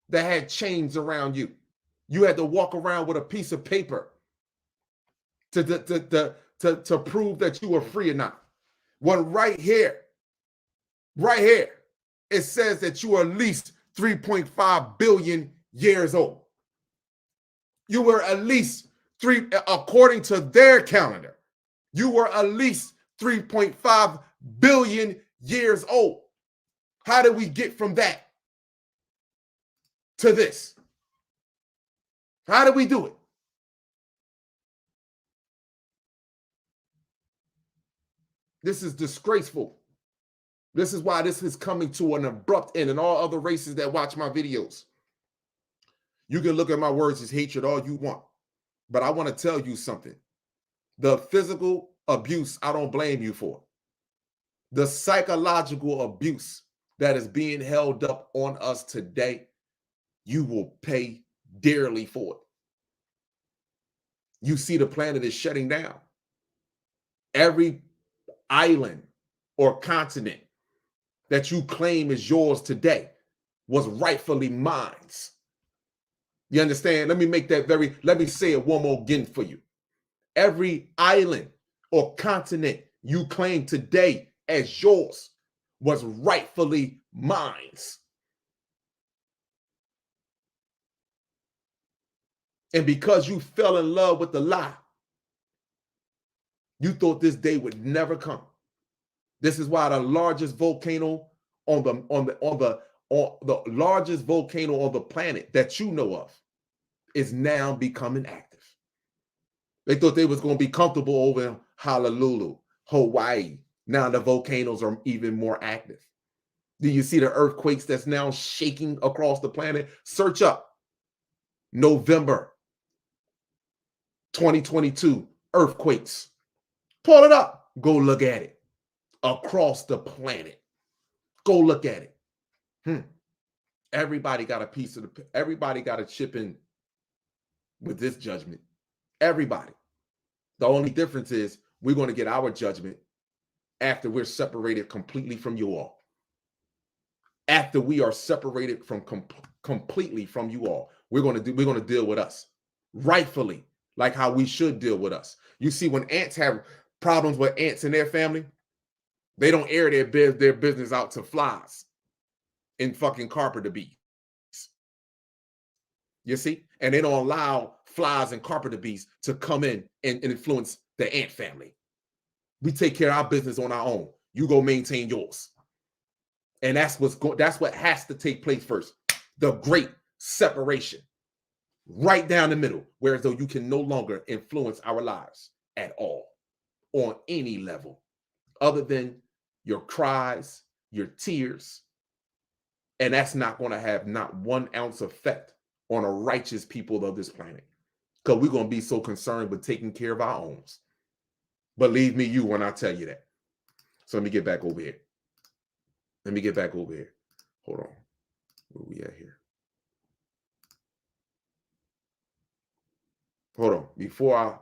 that had chains around you? You had to walk around with a piece of paper to prove that you were free or not. When right here, it says that you are at least 3.5 billion years old. You were at least according to their calendar, you were at least 3.5 billion years old. How did we get from that to this? How did we do it? This is disgraceful. This is why this is coming to an abrupt end, and all other races that watch my videos. You can look at my words as hatred all you want, but I want to tell you something. The physical abuse, I don't blame you for. The psychological abuse that is being held up on us today, you will pay dearly for it. You see the planet is shutting down. Every island or continent that you claim is yours today was rightfully mine. You understand? Let me say it one more again for you. Every island or continent you claim today as yours was rightfully mine. And because you fell in love with the lie, you thought this day would never come. This is why the largest volcano on the largest volcano on the planet that you know of is now becoming active. They thought they was going to be comfortable over in Honolulu, Hawaii. Now the volcanoes are even more active. Do you see the earthquakes that's now shaking across the planet? Search up November 2022 earthquakes. Pull it up. Go look at it. Across the planet. Go look at it. Everybody got a piece of everybody got a chip in with this judgment. Everybody. The only difference is we're going to get our judgment after we're separated completely from you all. After we are separated from completely from you all, we're going to deal with us rightfully, like how we should deal with us. You see, when ants have problems with ants in their family, they don't air their business out to flies and fucking carpenter bees. You see? And they don't allow flies and carpenter bees to come in and influence the ant family. We take care of our business on our own. You go maintain yours. And that's what has to take place first. The great separation. Right down the middle, whereas though you can no longer influence our lives at all on any level other than your cries, your tears. And that's not going to have not 1 ounce effect on a righteous people of this planet, because we're going to be so concerned with taking care of our own. Believe me, you, when I tell you that. So let me get back over here. Hold on. Where we at here? Hold on. Before I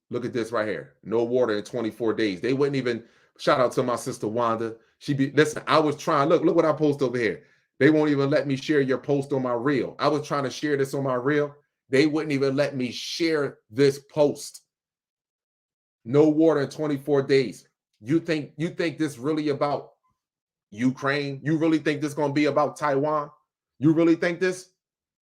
look at this right here. No water in 24 days. They wouldn't even, shout out to my sister Wanda. Listen, I was trying, look what I post over here. They won't even let me share your post on my reel. I was trying to share this on my reel. They wouldn't even let me share this post. No water in 24 days. You think this really about Ukraine? You really think this is going to be about Taiwan? You really think this?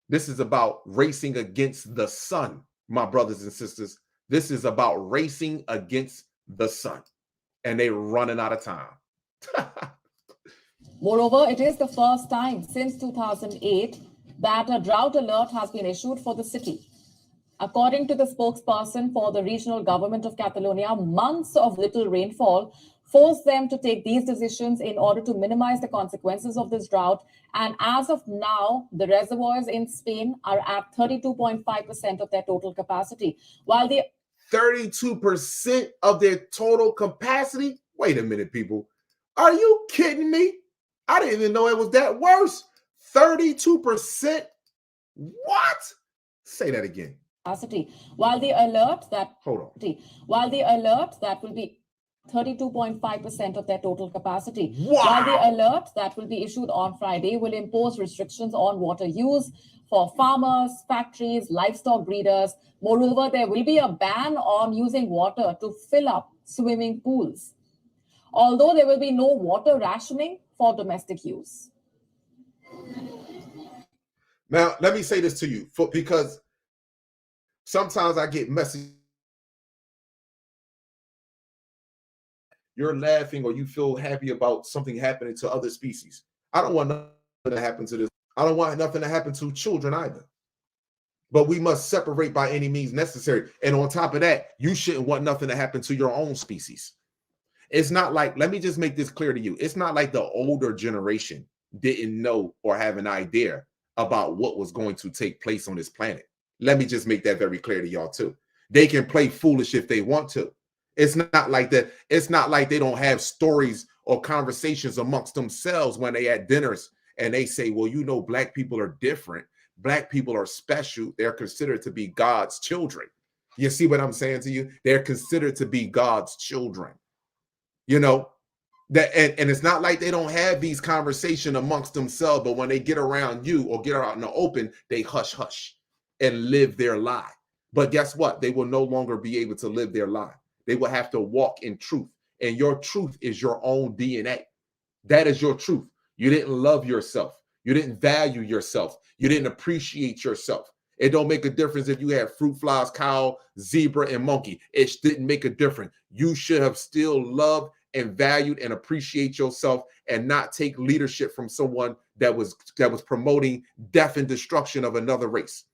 This is about racing against the sun, my brothers and sisters. This is about racing against the sun. And they're running out of time. Moreover, it is the first time since 2008 that a drought alert has been issued for the city. According to the spokesperson for the regional government of Catalonia, months of little rainfall forced them to take these decisions in order to minimize the consequences of this drought. And as of now, the reservoirs in Spain are at 32.5% of their total capacity. While the 32% of their total capacity? Wait a minute, people. Are you kidding me? I didn't even know it was that worse. 32%? What? Say that again. While the alert that Hold on. While the alert that will be 32.5% of their total capacity. Wow. While the alert that will be issued on Friday will impose restrictions on water use for farmers, factories, livestock breeders. Moreover, there will be a ban on using water to fill up swimming pools, although there will be no water rationing for domestic use. Now, let me say this to you, because sometimes I get messages. You're laughing or you feel happy about something happening to other species. I don't want nothing to happen to this. I don't want nothing to happen to children either. But we must separate by any means necessary. And on top of that, you shouldn't want nothing to happen to your own species. It's not like, let me just make this clear to you. It's not like the older generation didn't know or have an idea about what was going to take place on this planet. Let me just make that very clear to y'all too. They can play foolish if they want to. It's not like that. It's not like they don't have stories or conversations amongst themselves when they at dinners and they say, well, you know, black people are different. Black people are special. They're considered to be God's children. You see what I'm saying to you? They're considered to be God's children. You know, that and it's not like they don't have these conversations amongst themselves, but when they get around you or get out in the open, they hush hush and live their lie. But guess what? They will no longer be able to live their lie. They will have to walk in truth. And your truth is your own DNA. That is your truth. You didn't love yourself. You didn't value yourself. You didn't appreciate yourself. It don't make a difference if you had fruit flies, cow, zebra, and monkey. It didn't make a difference. You should have still loved and valued and appreciate yourself and not take leadership from someone that was promoting death and destruction of another race.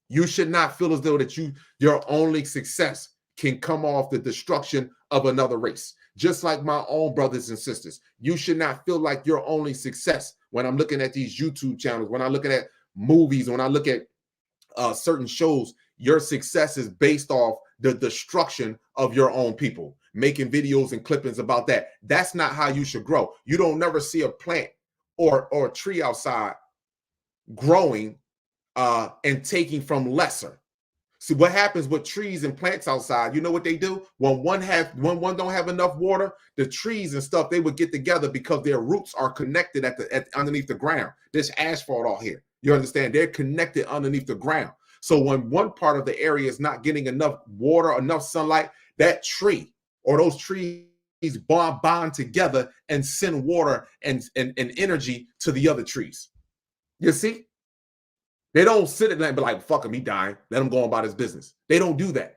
You should not feel as though that your only success can come off the destruction of another race. Just like my own brothers and sisters, you should not feel like your only success when I'm looking at these YouTube channels, when I'm looking at movies, when I look at certain shows, your success is based off the destruction of your own people, making videos and clippings about that. That's not how you should grow. You don't never see a plant or a tree outside growing and taking from lesser. See what happens with trees and plants outside. You know what they do? When one don't have enough water, the trees and stuff, they would get together because their roots are connected underneath the ground. There's asphalt out here. You understand? They're connected underneath the ground. So when one part of the area is not getting enough water, enough sunlight, that tree or those trees bond together and send water and energy to the other trees. You see? They don't sit at night and be like, fuck him, he dying. Let him go on about his business. They don't do that.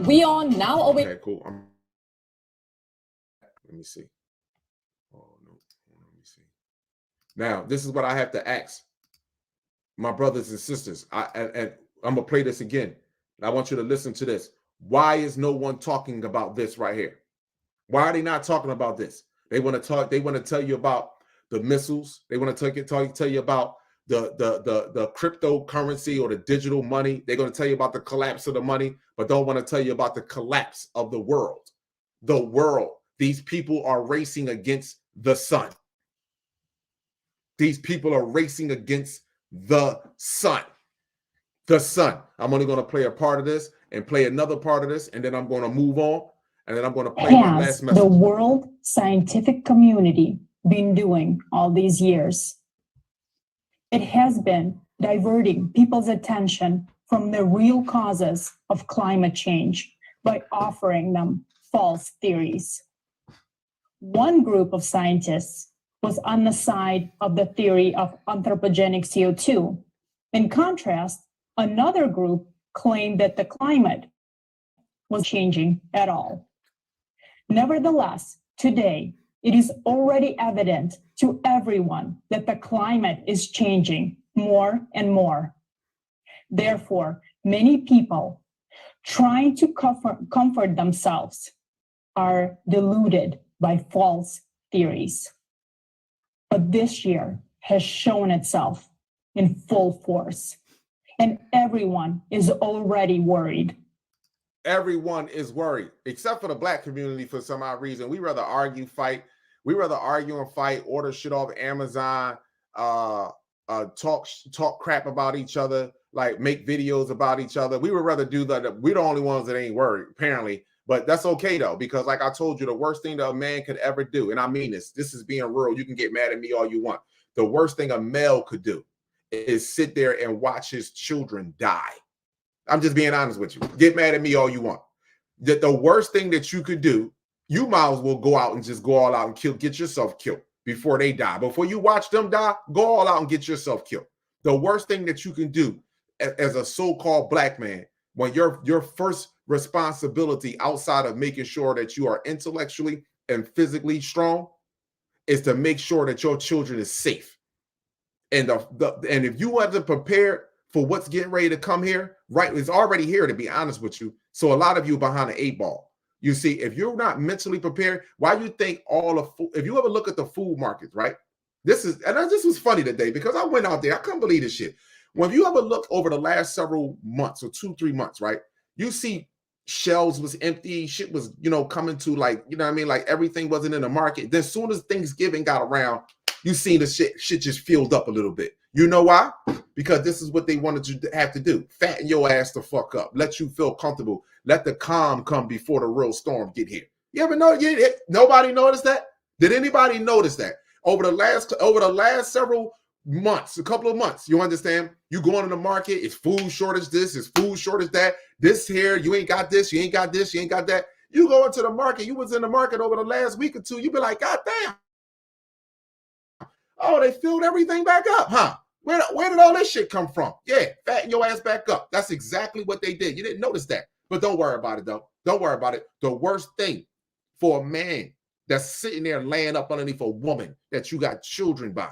We are now away. Okay, cool. Let me see. Oh, no. Let me see. Now, this is what I have to ask my brothers and sisters. And I'm going to play this again. I want you to listen to this. Why is no one talking about this right here? Why are they not talking about this? They want to talk. They want to tell you about the missiles. They want to tell you about the cryptocurrency or the digital money. They're going to tell you about the collapse of the money, but don't want to tell you about the collapse of the world. The world. These people are racing against the sun. These people are racing against the sun. The sun. I'm only going to play a part of this and play another part of this, and then I'm going to move on. And then I'm going to play my last message. The world scientific community been doing all these years? It has been diverting people's attention from the real causes of climate change by offering them false theories. One group of scientists was on the side of the theory of anthropogenic CO2. In contrast, another group claimed that the climate was changing at all. Nevertheless, today, it is already evident to everyone that the climate is changing more and more. Therefore, many people trying to comfort themselves are deluded by false theories. But this year has shown itself in full force, and everyone is already worried. Everyone is worried, except for the black community for some odd reason. We rather argue, fight. We rather argue and fight, order shit off Amazon, talk crap about each other, like make videos about each other. We would rather do that. We're the only ones that ain't worried, apparently. But that's okay, though, because like I told you, the worst thing that a man could ever do, and I mean this is being real. You can get mad at me all you want. The worst thing a male could do is sit there and watch his children die. I'm just being honest with you. Get mad at me all you want. That the worst thing that you could do, you might as well go out and just go all out and get yourself killed before they die. Before you watch them die, go all out and get yourself killed. The worst thing that you can do as a so-called black man, when your first responsibility outside of making sure that you are intellectually and physically strong is to make sure that your children is safe. And and if you wasn't prepared for what's getting ready to come here, right? It's already here, to be honest with you. So a lot of you behind the 8 ball. You see, if you're not mentally prepared, why do you think all of food, if you ever look at the food markets, right? This was funny today because I went out there. I couldn't believe this shit. When you ever look over the last several months or 2-3 months, right? You see shelves was empty. Shit was, coming to like, you know what I mean? Like everything wasn't in the market. Then as soon as Thanksgiving got around, you seen the shit just filled up a little bit. You know why? Because this is what they wanted you to have to do. Fatten your ass the fuck up. Let you feel comfortable. Let the calm come before the real storm get here. You ever know? Nobody noticed that? Did anybody notice that? Over the last several months, a couple of months, you understand? You go into the market, it's food shortage this, it's food shortage that, this here, you ain't got this, you ain't got this, you ain't got that. You go into the market, you was in the market over the last week or two, you be like, God damn. Oh, they filled everything back up, huh? Where did all this shit come from? Yeah, fatten your ass back up. That's exactly what they did. You didn't notice that. But don't worry about it, though. Don't worry about it. The worst thing for a man that's sitting there laying up underneath a woman that you got children by.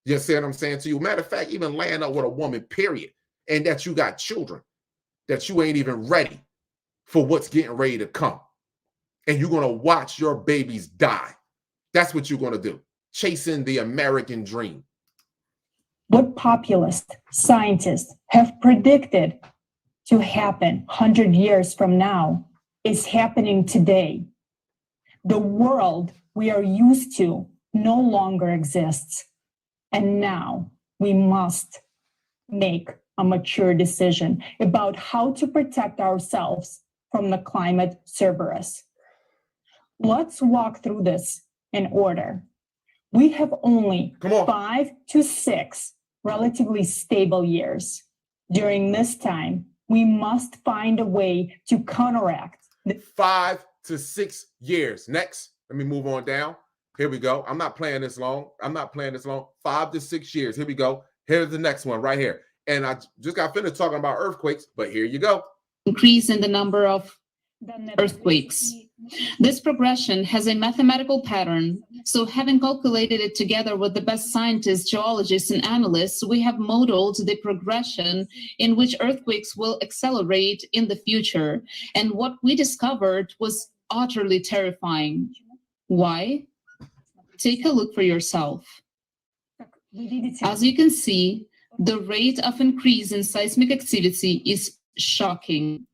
You see what I'm saying to you? Matter of fact, even laying up with a woman, period, and that you got children, that you ain't even ready for what's getting ready to come. And you're going to watch your babies die. That's what you're going to do. Chasing the American dream. What populist scientists have predicted to happen 100 years from now is happening today. The world we are used to no longer exists. And now we must make a mature decision about how to protect ourselves from the climate Cerberus. Let's walk through this in order. We have only 5 to 6 relatively stable years. During this time, we must find a way to counteract 5 to 6 years. Next, let me move on down. Here we go. I'm not playing this long. 5 to 6 years. Here we go. Here's the next one right here. And I just got finished talking about earthquakes, but here you go. Increase in the number of earthquakes. This progression has a mathematical pattern. So having calculated it together with the best scientists, geologists, and analysts, we have modeled the progression in which earthquakes will accelerate in the future. And what we discovered was utterly terrifying. Why? Take a look for yourself. As you can see, the rate of increase in seismic activity is shocking.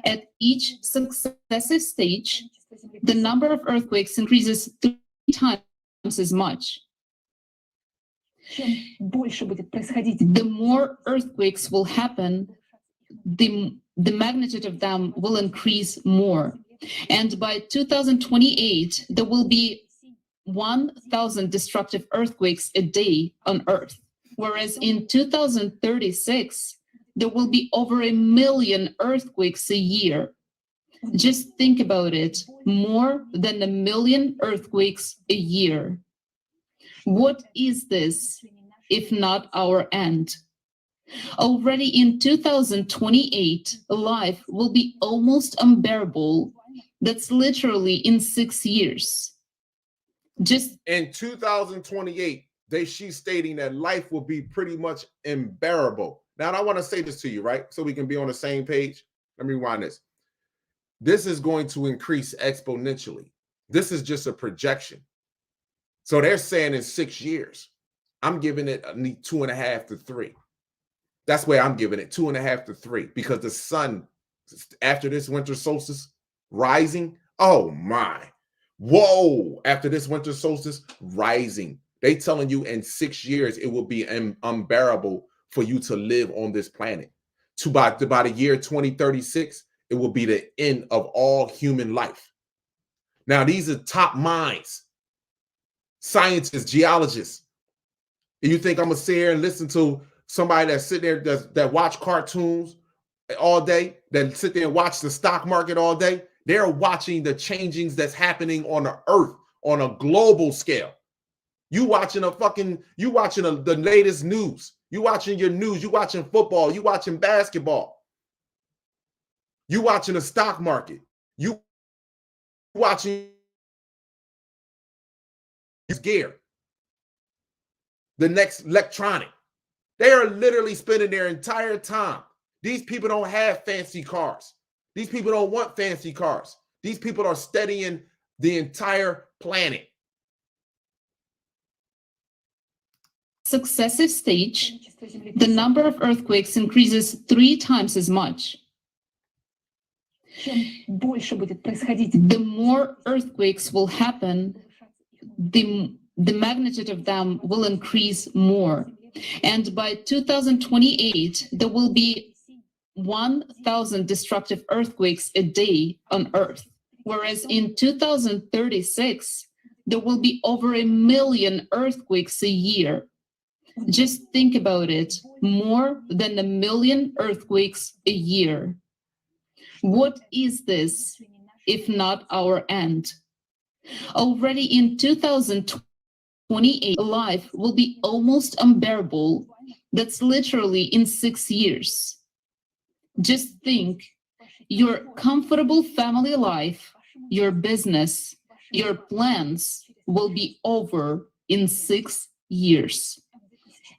At each successive stage, the number of earthquakes increases 3 times as much. The more earthquakes will happen, the magnitude of them will increase more. And by 2028, there will be 1,000 destructive earthquakes a day on Earth, whereas in 2036, there will be over 1 million earthquakes a year. Just think about it, more than 1 million earthquakes a year. What is this, if not our end? Already in 2028, life will be almost unbearable. That's literally in 6 years. Just in 2028, she's stating that life will be pretty much unbearable. Now, I want to say this to you, right? So we can be on the same page. Let me rewind this. This is going to increase exponentially. This is just a projection. So they're saying in 6 years, I'm giving it 2.5 to 3. That's where I'm giving it 2.5 to 3, because the sun, after this winter solstice rising, oh my, whoa, after this winter solstice rising, they telling you in 6 years, it will be unbearable for you to live on this planet. By the year 2036, it will be the end of all human life. Now, these are top minds, scientists, geologists. And you think I'm gonna sit here and listen to somebody that's sitting there that watch cartoons all day, that sit there and watch the stock market all day? They're watching the changings that's happening on the earth on a global scale. You watching the latest news. You watching your news. You watching football. You watching basketball. You watching the stock market. You watching gear. The next electronic. They are literally spending their entire time. These people don't have fancy cars. These people don't want fancy cars. These people are studying the entire planet. Successive stage, the number of earthquakes increases 3 times as much. The more earthquakes will happen, the magnitude of them will increase more. And by 2028, there will be 1,000 destructive earthquakes a day on Earth. Whereas in 2036, there will be over 1 million earthquakes a year. Just think about it, more than 1 million earthquakes a year. What is this, if not our end? Already in 2028, life will be almost unbearable. That's literally in 6 years. Just think, your comfortable family life, your business, your plans will be over in 6 years.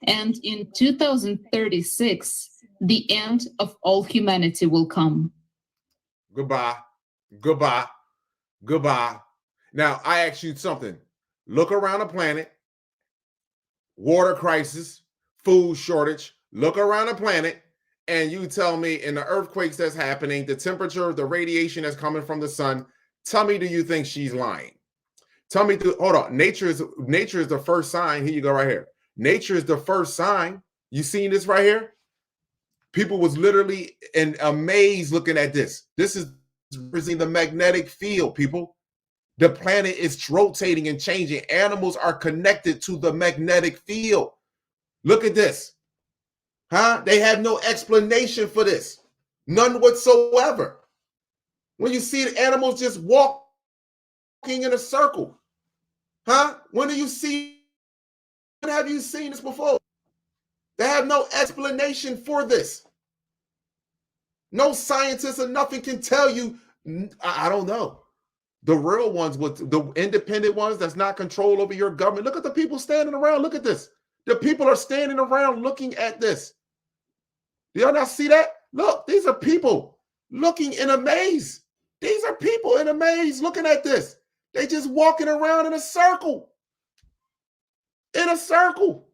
And in 2036, the end of all humanity will come. Goodbye. Goodbye. Goodbye. Now, I ask you something. Look around the planet. Water crisis, food shortage. Look around the planet, and you tell me in the earthquakes that's happening, the temperature, the radiation that's coming from the sun, tell me, do you think she's lying? Tell me, hold on. Nature is the first sign. Here you go right here. Nature is the first sign. You seen this right here? People was literally in amaze looking at this. This is the magnetic field, people. The planet is rotating and changing. Animals are connected to the magnetic field. Look at this. Huh? They have no explanation for this. None whatsoever. When you see the animals just walking in a circle. Huh? When have you seen this before? They have no explanation for this. No scientist or nothing can tell you. I don't know. The real ones, with the independent ones that's not control over your government. Look at the people standing around. Look at this. The people are standing around looking at this. Do y'all not see that? Look, these are people looking in amaze. These are people in amaze looking at this. They just walking around in a circle. In a circle.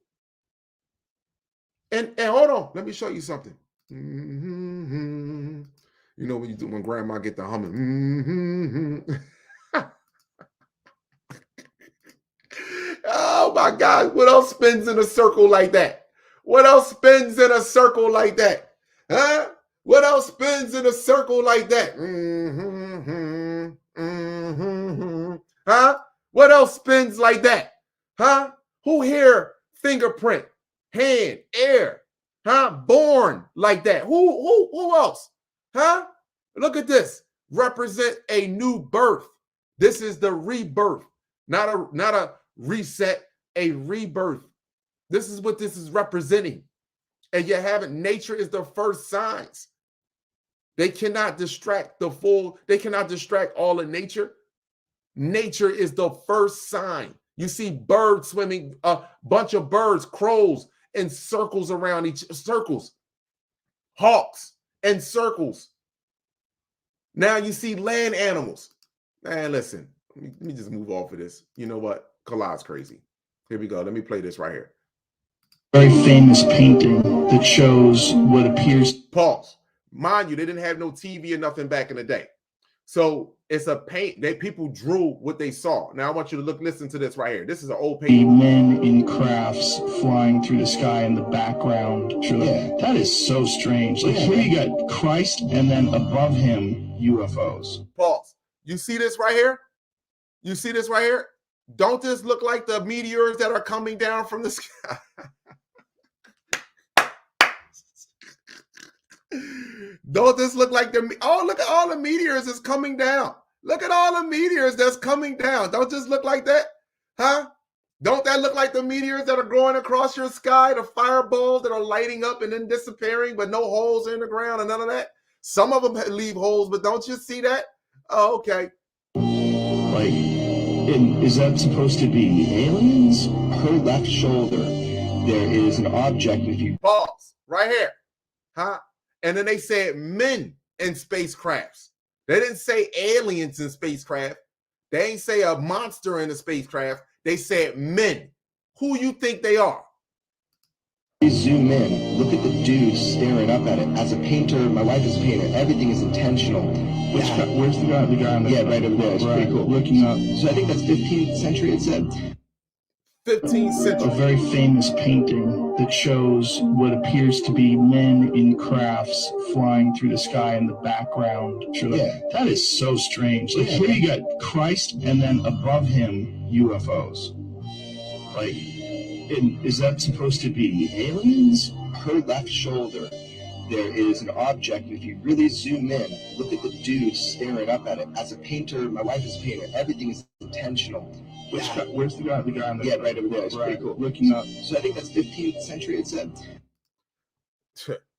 And hold on, let me show you something. Mm-hmm. You know when grandma get the humming. Mm-hmm. Oh my God, what else spins in a circle like that? What else spins in a circle like that? Huh? What else spins in a circle like that? Mm-hmm. Mm-hmm. Huh? What else spins like that? Huh? Who here fingerprint, hand, air, huh? Born like that. Who else? Huh? Look at this. Represent a new birth. This is the rebirth, not a reset, a rebirth. This is what this is representing. And you have it. Nature is the first signs. They cannot distract they cannot distract all of nature. Nature is the first sign. You see birds swimming, a bunch of birds, crows in circles around circles, hawks in circles. Now you see land animals. Man, listen, let me just move off of this. You know what? Collide's crazy. Here we go. Let me play this right here. Very famous painting that shows what appears. Pause. Mind you, they didn't have no TV or nothing back in the day. So it's a paint. People drew what they saw. Now I want you to listen to this right here. This is an old painting. Men in crafts flying through the sky in the background. Yeah. That is so strange. Like here you got Christ and then above him UFOs. Pause. You see this right here? You see this right here? Don't this look like the meteors that are coming down from the sky? Don't this look like look at all the meteors that's coming down. Look at all the meteors that's coming down. Don't this look like that? Huh? Don't that look like the meteors that are going across your sky, the fireballs that are lighting up and then disappearing, but no holes in the ground and none of that? Some of them leave holes, but don't you see that? Oh, okay. Like, is that supposed to be aliens? Her left shoulder, there is an object with you. Pause. Right here. Huh? And then they said men in spacecrafts. They didn't say aliens in spacecraft. They ain't say a monster in the spacecraft. They said men. Who you think they are? Zoom in, look at the dude staring up at it. As a painter, my wife is a painter, everything is intentional. Where's the guy on the right over there, it's pretty cool. Looking up. So I think that's 15th century, it said. 15th A century. very famous painting that shows what appears to be men in crafts flying through the sky in the background. Yeah. That is so strange. Like here you got Christ and then above him UFOs. Like, is that supposed to be aliens? Her left shoulder, there is an object. If you really zoom in, look at the dude staring up at it. As a painter, my wife is a painter, everything is intentional. Where's the guy on the right over there, it's pretty cool. Looking up. So I think that's 15th century, it said.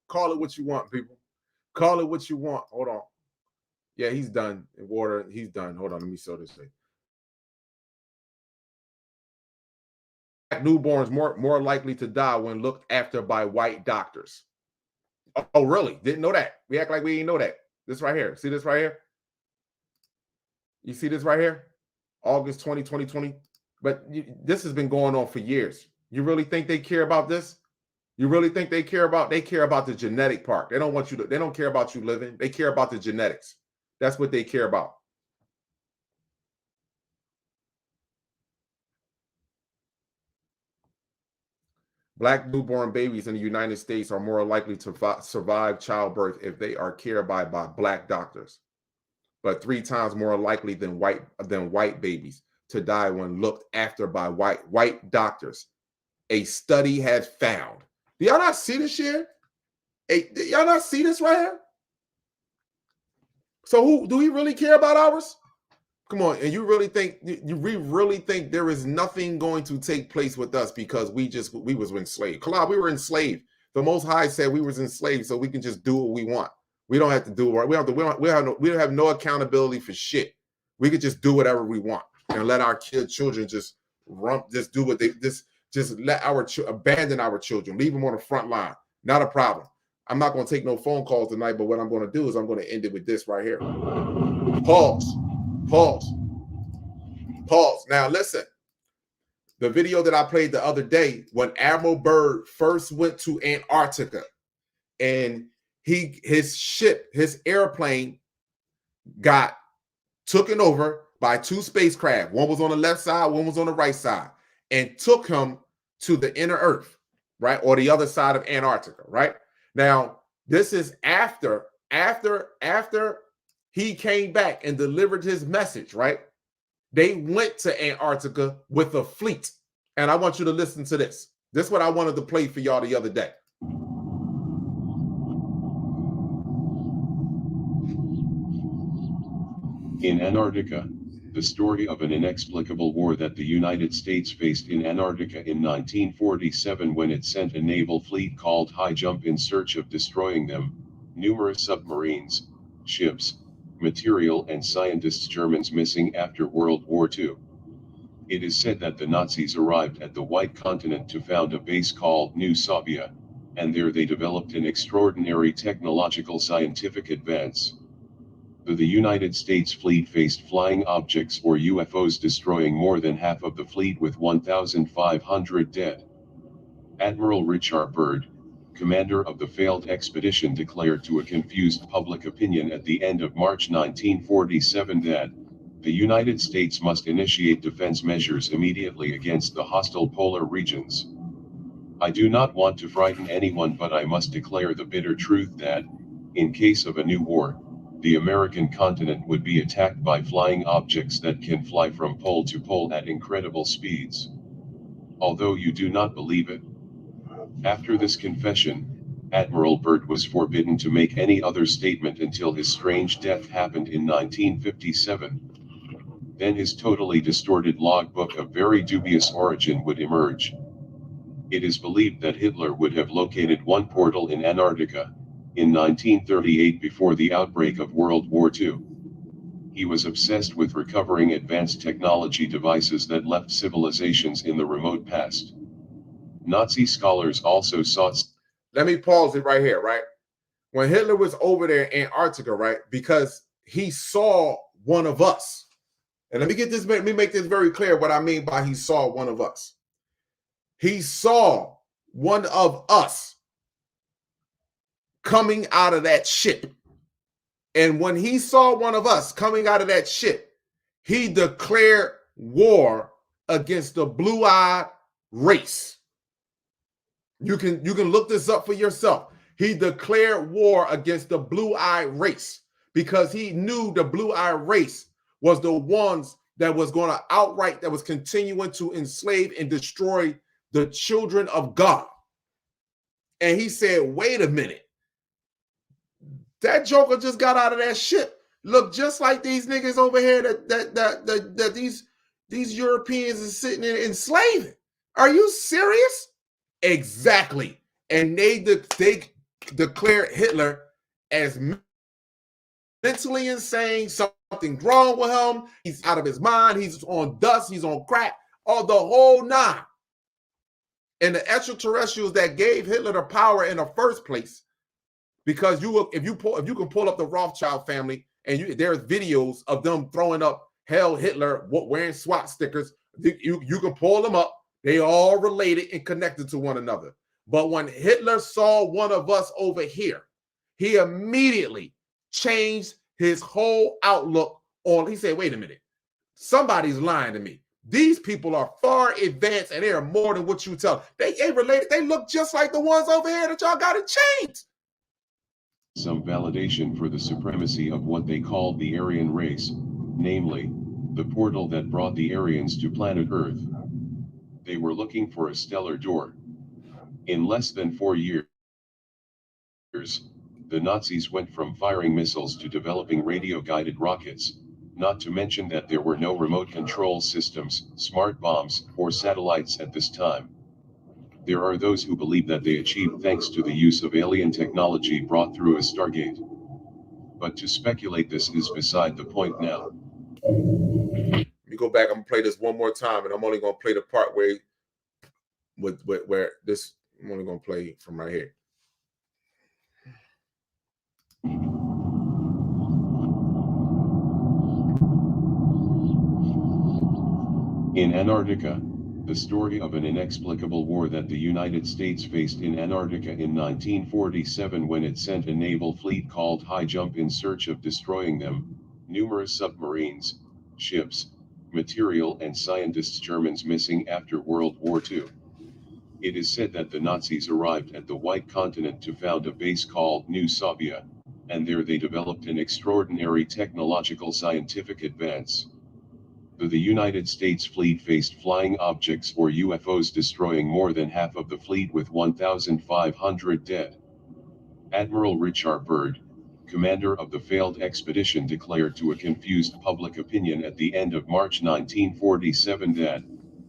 Call it what you want, people. Call it what you want. Hold on. Yeah, he's done. In water, he's done. Hold on, let me show this thing. Newborns more likely to die when looked after by white doctors. Oh, really? Didn't know that. We act like we didn't know that. This right here. See this right here? You see this right here? August 2020. But this has been going on for years. You really think they care about this? You really think they care about the genetic part? They don't want you to, they don't care about you living. They care about the genetics. That's what they care about. Black newborn babies in the United States are more likely to survive childbirth if they are cared by Black doctors, but 3 times more likely than white babies to die when looked after by white doctors. A study has found. Do y'all not see this here? Y'all not see this right here? So who do we really care about ours? Come on, and we really think there is nothing going to take place with us because we was enslaved. Kalab, we were enslaved. The Most High said we was enslaved, so we can just do what we want. We don't have to do it. We don't have no accountability for shit. We could just do whatever we want and let our children just do what they just let abandon our children, leave them on the front line. Not a problem. I'm not going to take no phone calls tonight, but what I'm going to do is I'm going to end it with this right here. Pause. Now listen, the video that I played the other day when Admiral Byrd first went to Antarctica and his airplane got taken over by 2 spacecraft. One was on the left side, one was on the right side, and took him to the inner Earth, right? Or the other side of Antarctica, right? Now, this is after he came back and delivered his message, right? They went to Antarctica with a fleet. And I want you to listen to this. This is what I wanted to play for y'all the other day. In Antarctica, the story of an inexplicable war that the United States faced in Antarctica in 1947 when it sent a naval fleet called High Jump in search of destroying them, numerous submarines, ships, material and scientists. Germans missing after World War II. It is said that the Nazis arrived at the White Continent to found a base called New Sabia, and there they developed an extraordinary technological scientific advance. The United States fleet faced flying objects or UFOs, destroying more than half of the fleet with 1,500 dead. Admiral Richard Byrd, commander of the failed expedition, declared to a confused public opinion at the end of March 1947 that the United States must initiate defense measures immediately against the hostile polar regions. I do not want to frighten anyone, but I must declare the bitter truth that, in case of a new war, the American continent would be attacked by flying objects that can fly from pole to pole at incredible speeds. Although you do not believe it. After this confession, Admiral Byrd was forbidden to make any other statement until his strange death happened in 1957. Then his totally distorted logbook of very dubious origin would emerge. It is believed that Hitler would have located one portal in Antarctica in 1938 before the outbreak of World War II. He was obsessed with recovering advanced technology devices that left civilizations in the remote past. Nazi scholars also sought... Let me pause it right here, right? When Hitler was over there in Antarctica, right? Because he saw one of us. And let me make this very clear what I mean by he saw one of us. He saw one of us coming out of that ship. And when he saw one of us coming out of that ship, he declared war against the blue-eyed race. You can look this up for yourself. He declared war against the blue-eyed race because he knew the blue-eyed race was the ones that was going to outright, that was continuing to enslave and destroy the children of God. And he said, wait a minute. That joker just got out of that ship. Look just like these niggas over here that these Europeans are sitting in enslaving. Are you serious? Exactly. And they declared Hitler as mentally insane, something wrong with him. He's out of his mind. He's on dust. He's on crack. All the whole nine. And the extraterrestrials that gave Hitler the power in the first place, because if you can pull up the Rothschild family and there's videos of them throwing up Hail Hitler wearing SWAT stickers. You can pull them up. They all related and connected to one another. But when Hitler saw one of us over here, he immediately changed his whole outlook on. He said, wait a minute, somebody's lying to me. These people are far advanced and they are more than what you tell. They related. They look just like the ones over here that y'all got in chains. Some validation for the supremacy of what they called the Aryan race, namely, the portal that brought the Aryans to planet Earth. They were looking for a stellar door. In less than 4 years, the Nazis went from firing missiles to developing radio-guided rockets, not to mention that there were no remote control systems, smart bombs, or satellites at this time. There are those who believe that they achieved thanks to the use of alien technology brought through a Stargate. But to speculate this is beside the point now. Let me go back. I'm gonna play this one more time, and I'm only gonna play the part where I'm only gonna play from right here. In Antarctica, the story of an inexplicable war that the United States faced in Antarctica in 1947 when it sent a naval fleet called High Jump in search of destroying them, numerous submarines, ships, material and scientists. Germans missing after World War II. It is said that the Nazis arrived at the White Continent to found a base called New Sabia, and there they developed an extraordinary technological scientific advance. The United States fleet faced flying objects or UFOs, destroying more than half of the fleet with 1,500 dead. Admiral Richard Byrd, commander of the failed expedition, declared to a confused public opinion at the end of March 1947 that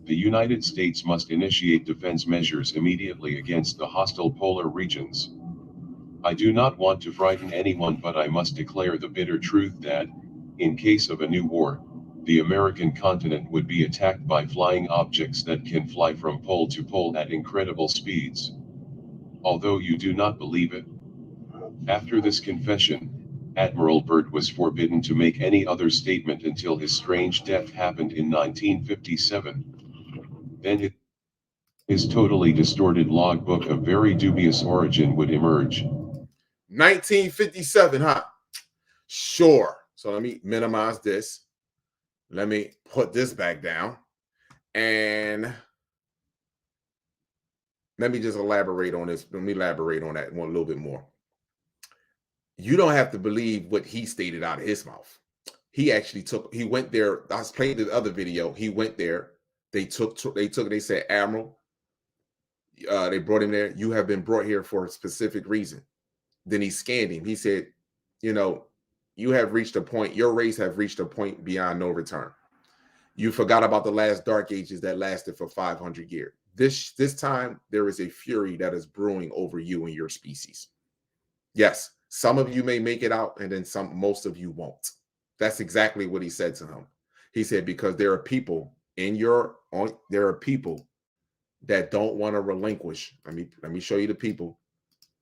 the United States must initiate defense measures immediately against the hostile polar regions. I do not want to frighten anyone, but I must declare the bitter truth that, in case of a new war, the American continent would be attacked by flying objects that can fly from pole to pole at incredible speeds. Although you do not believe it. After this confession, Admiral Byrd was forbidden to make any other statement until his strange death happened in 1957. Then his totally distorted logbook of very dubious origin would emerge. 1957, huh? Sure. So let me minimize this. Let me put this back down. And let me just elaborate on this. Let me elaborate on that one a little bit more. You don't have to believe what he stated out of his mouth. He actually he went there. I was playing the other video. He went there. They said, Admiral, they brought him there. You have been brought here for a specific reason. Then he scanned him. He said, you know, you have reached a point, your race have reached a point beyond no return. You forgot about the last dark ages that lasted for 500 years. This time, there is a fury that is brewing over you and your species. Yes, some of you may make it out, and then most of you won't. That's exactly what he said to him. He said, because there are people there are people that don't want to relinquish. Let me show you the people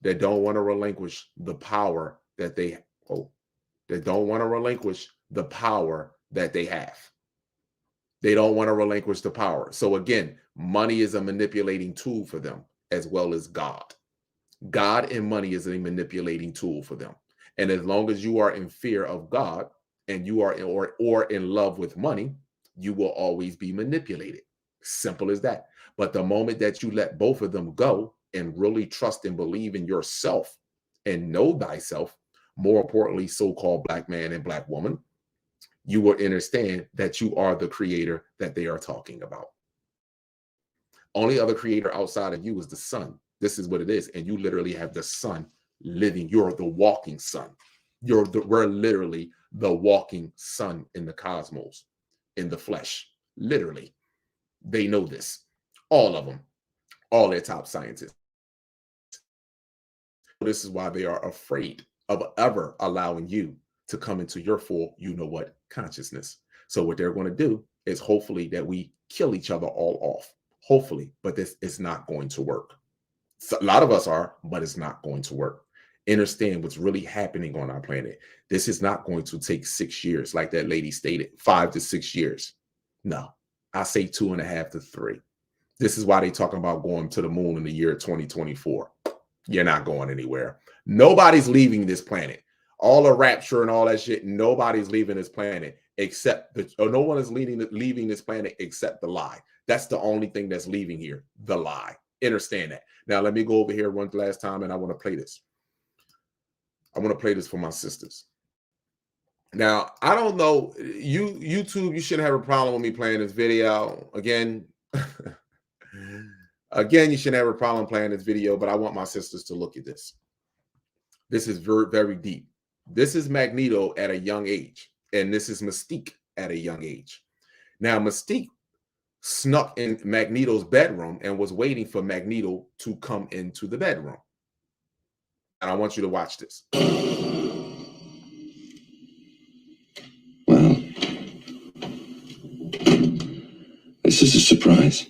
that don't want to relinquish the power that they hold. that don't want to relinquish the power that they have. They don't want to relinquish the power. So again, money is a manipulating tool for them, as well as God. God and money is a manipulating tool for them. And as long as you are in fear of God and you are or in love with money, you will always be manipulated. Simple as that. But the moment that you let both of them go and really trust and believe in yourself and know thyself, more importantly, so-called Black man and Black woman, you will understand that you are the creator that they are talking about. Only other creator outside of you is the sun. This is what it is. And you literally have the sun living. You're the walking sun. We're literally the walking sun in the cosmos, in the flesh, literally. They know this. All of them, all their top scientists. This is why they are afraid of ever allowing you to come into your full, you know what, consciousness. So what they're going to do is hopefully that we kill each other all off. Hopefully, but this is not going to work. So a lot of us are, but it's not going to work. Understand what's really happening on our planet. This is not going to take 6 years, like that lady stated, 5 to 6 years. No, I say 2.5 to 3. This is why they're talking about going to the moon in the year 2024. You're not going anywhere. Nobody's leaving this planet. All the rapture and all that shit, nobody's leaving this planet except no one is leaving this planet except the lie. That's the only thing that's leaving here, the lie. Understand that. Now, let me go over here one last time, and I want to play this. I want to play this for my sisters. Now, I don't know, YouTube, you shouldn't have a problem with me playing this video. Again, you shouldn't have a problem playing this video, but I want my sisters to look at this. This is very, very deep. This is Magneto at a young age, and this is Mystique at a young age. Now, Mystique snuck in Magneto's bedroom and was waiting for Magneto to come into the bedroom. And I want you to watch this. Well, this is a surprise.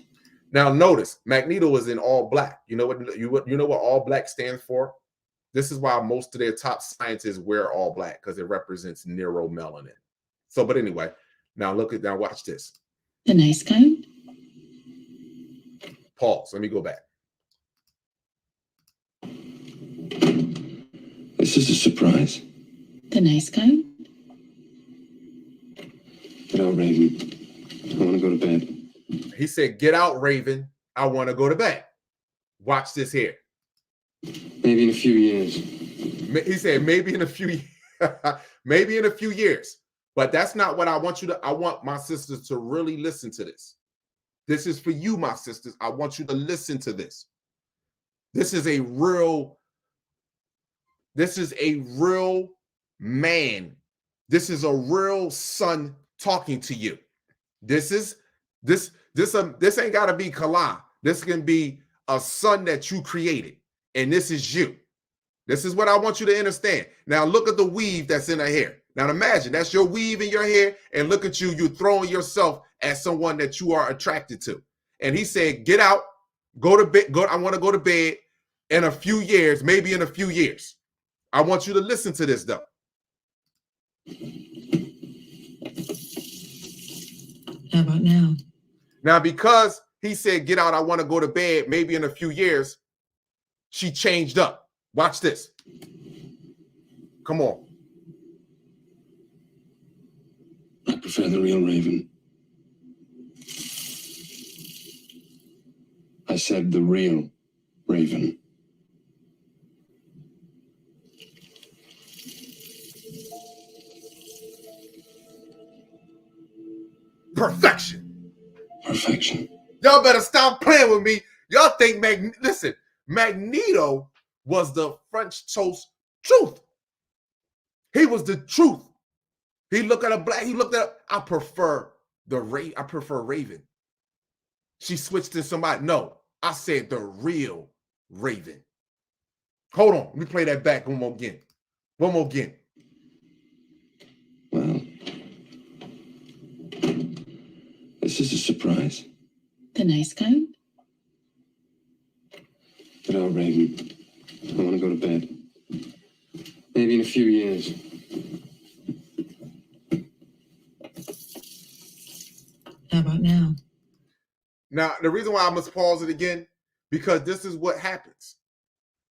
Now notice, Magneto is in all black. You know what all black stands for? This is why most of their top scientists wear all black, because it represents neuromelanin. So, but anyway, now watch this. The nice kind? Pause. Let me go back. This is a surprise. The nice kind? Get out, Raven. I want to go to bed. He said, "Get out, Raven. I want to go to bed." Watch this here. Maybe in a few years. He said, maybe in a few maybe in a few years. But that's not what I want you to. I want my sisters to really listen to this. This is for you, my sisters. I want you to listen to this. This is a real man. This is a real son talking to you. This ain't got to be Kala. This can be a son that you created, and this is you. This is what I want you to understand. Now look at the weave that's in her hair. Now imagine that's your weave in your hair, and look at you. You're throwing yourself at someone that you are attracted to. And he said, "Get out, go to bed. I want to go to bed in a few years, maybe in a few years." I want you to listen to this though. How about now? Now, because he said, "Get out, I want to go to bed, maybe in a few years," she changed up. Watch this. Come on. I prefer the real Raven. I said the real Raven. Perfection. Perfection. Y'all better stop playing with me. Y'all think listen, Magneto was the French toast truth. He was the truth. He looked at a black, I prefer Raven. She switched to somebody. No, I said the real Raven. Hold on, let me play that back one more again. Well, this is a surprise. The nice kind? Get out, Raven. I want to go to bed. Maybe in a few years. How about now? Now, the reason why I must pause it again, because this is what happens.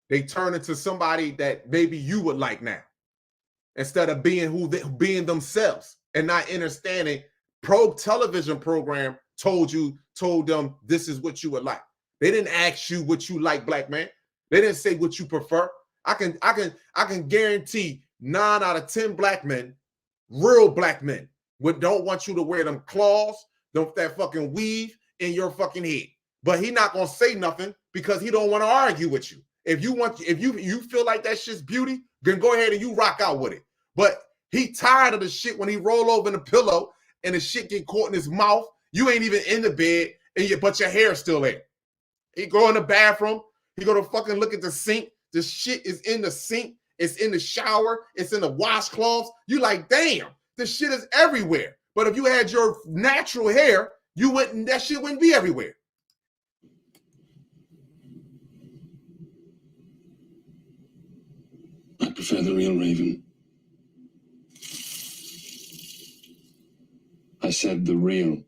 They turn into somebody that maybe you would like now, instead of being being themselves and not understanding. Television program told them this is what you would like. They didn't ask you what you like, black man. They didn't say what you prefer. I can guarantee 9 out of 10 black men, real black men, don't want you to wear them claws, that fucking weave in your fucking head. But he not gonna say nothing because he don't want to argue with you. If you feel like that shit's beauty, then go ahead and you rock out with it. But he tired of the shit when he roll over in the pillow and the shit get caught in his mouth. You ain't even in the bed, but your hair's still there. He go in the bathroom. He go to fucking look at the sink. The shit is in the sink. It's in the shower. It's in the washcloths. You like, damn, this shit is everywhere. But if you had your natural hair, that shit wouldn't be everywhere. I prefer the real Raven. I said the real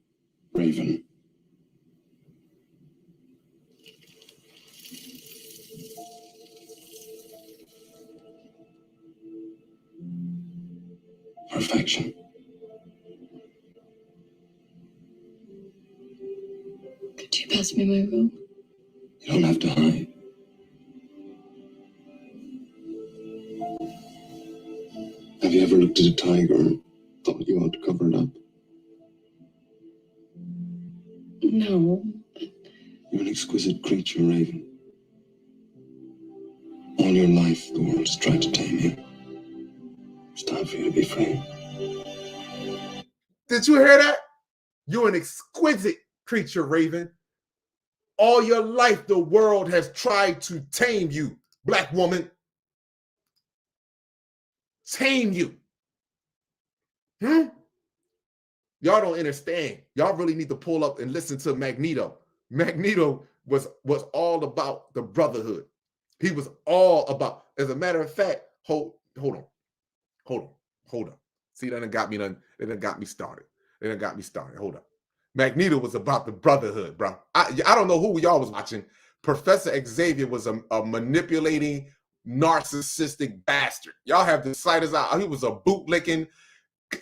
Raven. Perfection. Could you pass me my robe? You don't have to hide. Have you ever looked at a tiger and thought you ought to cover it up? No. You're an exquisite creature, Raven. All your life, the world's tried to tame you. It's time for you to be free. Did you hear that? You're an exquisite creature, Raven. All your life, the world has tried to tame you, black woman. Tame you. Y'all don't understand. Y'all really need to pull up and listen to Magneto. Magneto was all about the brotherhood. He was all about, as a matter of fact, hold on. See, that done got me started. Hold up. Magneto was about the brotherhood, bro. I don't know who y'all was watching. Professor Xavier was a manipulating, narcissistic bastard. Y'all have the sighters out. He was a bootlicking,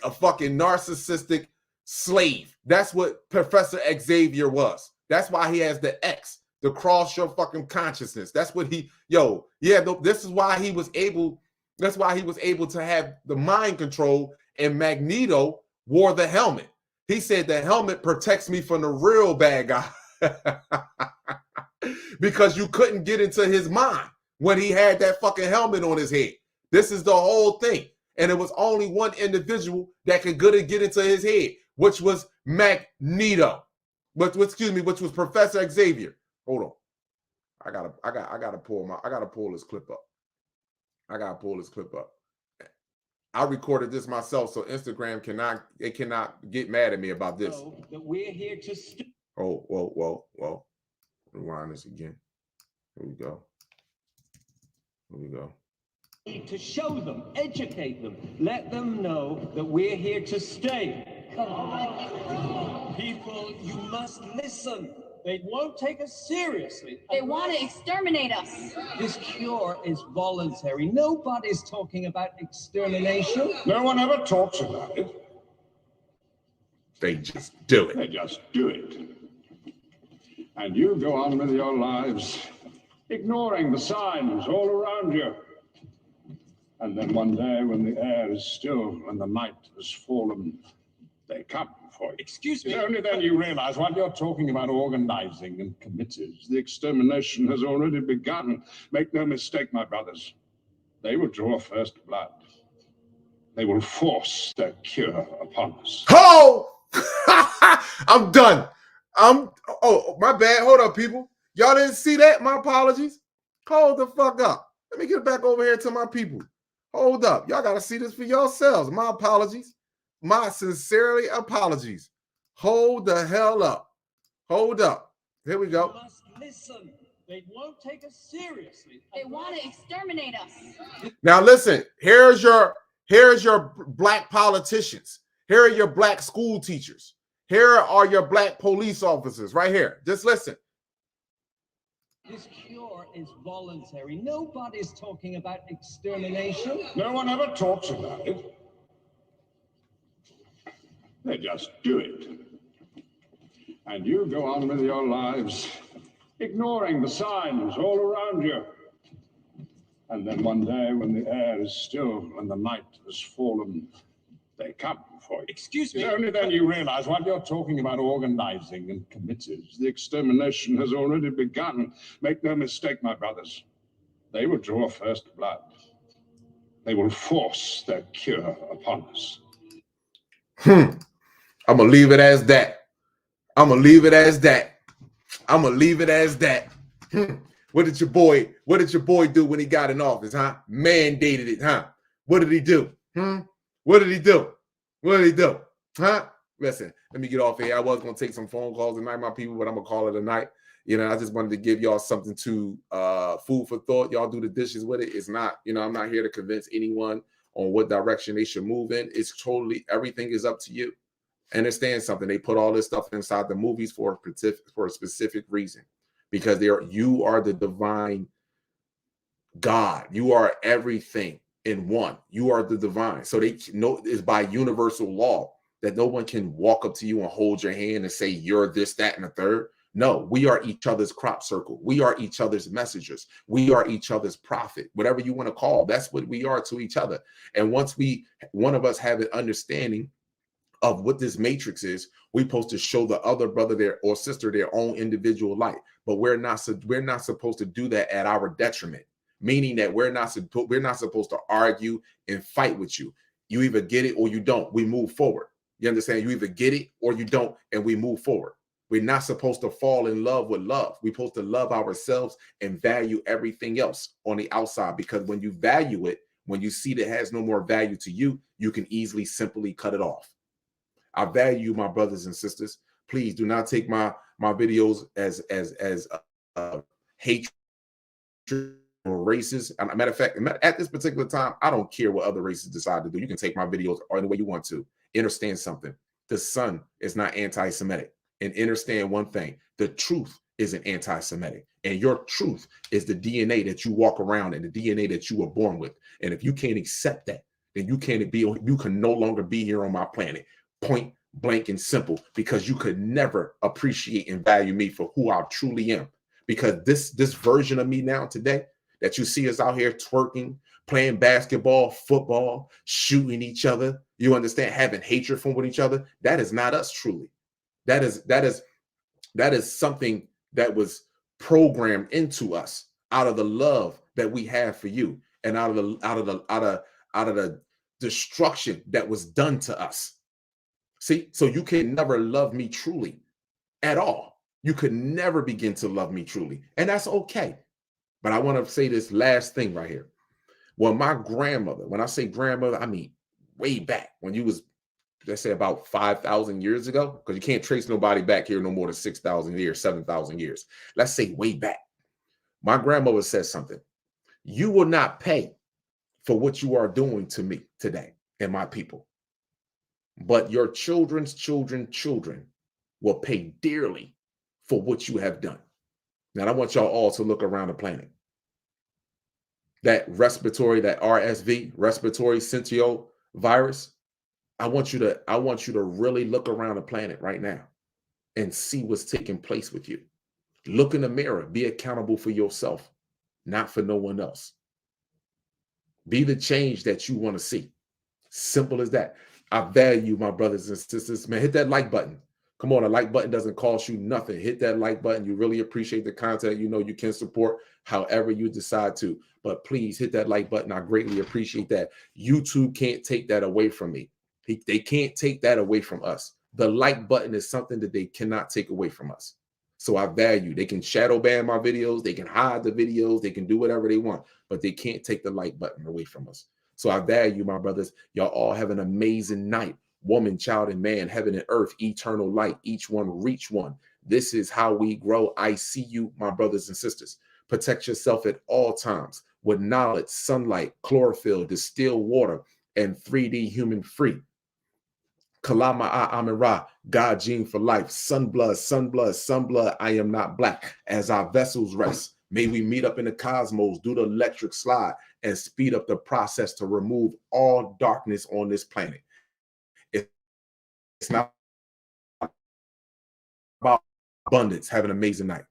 a fucking narcissistic slave. That's what Professor Xavier was. That's why he has the X, to cross your fucking consciousness. That's what this is why he was able to have the mind control, and Magneto wore the helmet. He said the helmet protects me from the real bad guy. Because you couldn't get into his mind when he had that fucking helmet on his head. This is the whole thing. And it was only one individual that could get into his head, which was Magneto. Which was Professor Xavier. Hold on. I gotta pull this clip up. I recorded this myself, so Instagram cannot get mad at me about this. That we're here to Whoa. Rewind this again. Here we go. To show them, educate them, let them know that we're here to stay. People, you must listen. They won't take us seriously. They want to exterminate us. This cure is voluntary. Nobody's talking about extermination. No one ever talks about it. They just do it. They just do it. And you go on with your lives, ignoring the signs all around you. And then one day when the air is still and the night has fallen, they come for you. Excuse me. It's only then you realize while you're talking about organizing and committees, the extermination has already begun. Make no mistake, my brothers. They will draw first blood. They will force their cure upon us. Oh! I'm done. Oh, my bad. Hold up, people. Y'all didn't see that? My apologies. Hold the fuck up. Let me get back over here to my people. Hold up. Y'all got to see this for yourselves. My apologies. My sincerely apologies. Hold the hell up. Hold up. Here we go. You must listen. They won't take us seriously. They want to exterminate us. Now listen, here's your black politicians. Here are your black school teachers. Here are your black police officers right here. Just listen. This cure is voluntary. Nobody's talking about extermination. No one ever talks about it. They just do it. And you go on with your lives, ignoring the signs all around you. And then one day when the air is still and the night has fallen, they come for you. Excuse me. It's only then you realize what you're talking about organizing and committed. The extermination has already begun. Make no mistake, my brothers. They will draw first blood. They will force their cure upon us. I'm going to leave it as that. I'm going to leave it as that. I'm going to leave it as that. What did your boy do when he got in office, huh? Mandated it, huh? What did he do? What did he do? What did he do? Huh? Listen, let me get off here. I was going to take some phone calls tonight, my people, but I'm going to call it a night. You know, I just wanted to give y'all something to food for thought. Y'all do the dishes with it. It's not, you know, I'm not here to convince anyone on what direction they should move in. It's totally, everything is up to you. Understand something. They put all this stuff inside the movies for a specific reason, because you are the divine God. You are everything in one. You are the divine. So they know it's by universal law that no one can walk up to you and hold your hand and say you're this, that, and the third. No, we are each other's crop circle. We are each other's messengers. We are each other's prophet, whatever you want to call. That's what we are to each other. And once one of us have an understanding of what this matrix is, we're supposed to show the other brother or sister their own individual light. But we're not supposed to do that at our detriment, meaning that we're not supposed to argue and fight with you. You either get it or you don't. We move forward. You understand? You either get it or you don't, and we move forward. We're not supposed to fall in love with love. We're supposed to love ourselves and value everything else on the outside, because when you value it, when you see that it has no more value to you, you can easily simply cut it off. I value my brothers and sisters. Please do not take my videos as hatred or races. As a matter of fact, at this particular time, I don't care what other races decide to do. You can take my videos any way you want to. Understand something. The sun is not anti-Semitic. And understand one thing. The truth isn't anti-Semitic. And your truth is the DNA that you walk around and the DNA that you were born with. And if you can't accept that, then you can no longer be here on my planet. Point blank and simple, because you could never appreciate and value me for who I truly am. Because this version of me now today that you see us out here twerking, playing basketball, football, shooting each other, you understand, having hatred for each other, that is not us truly. That is something that was programmed into us out of the love that we have for you, and out of the destruction that was done to us. See, so you can never love me truly at all. You could never begin to love me truly. And that's okay. But I want to say this last thing right here. Well, my grandmother, when I say grandmother, I mean way back when you was, let's say about 5,000 years ago, because you can't trace nobody back here no more than 6,000 years, 7,000 years. Let's say way back. My grandmother said something. You will not pay for what you are doing to me today and my people. But your children's children will pay dearly for what you have done. Now, I want y'all all to look around the planet. That RSV, respiratory syncytial virus, I want you to really look around the planet right now and see what's taking place with you. Look in the mirror, be accountable for yourself, not for no one else. Be the change that you want to see. Simple as that. I value my brothers and sisters. Man, hit that like button. Come on, a like button doesn't cost you nothing. Hit that like button. You really appreciate the content. You know you can support however you decide to. But please hit that like button. I greatly appreciate that. YouTube can't take that away from me. They can't take that away from us. The like button is something that they cannot take away from us. So I value. They can shadow ban my videos. They can hide the videos. They can do whatever they want. But they can't take the like button away from us. So I value my brothers. Y'all all have an amazing night. Woman, child, and man, heaven and earth, eternal light. Each one reach one. This is how we grow. I see you, my brothers and sisters. Protect yourself at all times with knowledge, sunlight, chlorophyll, distilled water, and 3D human free. Kalama Amen Ra, God gene for life. Sunblood, sunblood, sunblood, I am not black. As our vessels rest, may we meet up in the cosmos, do the electric slide, and speed up the process to remove all darkness on this planet. It's not about abundance. Have an amazing night.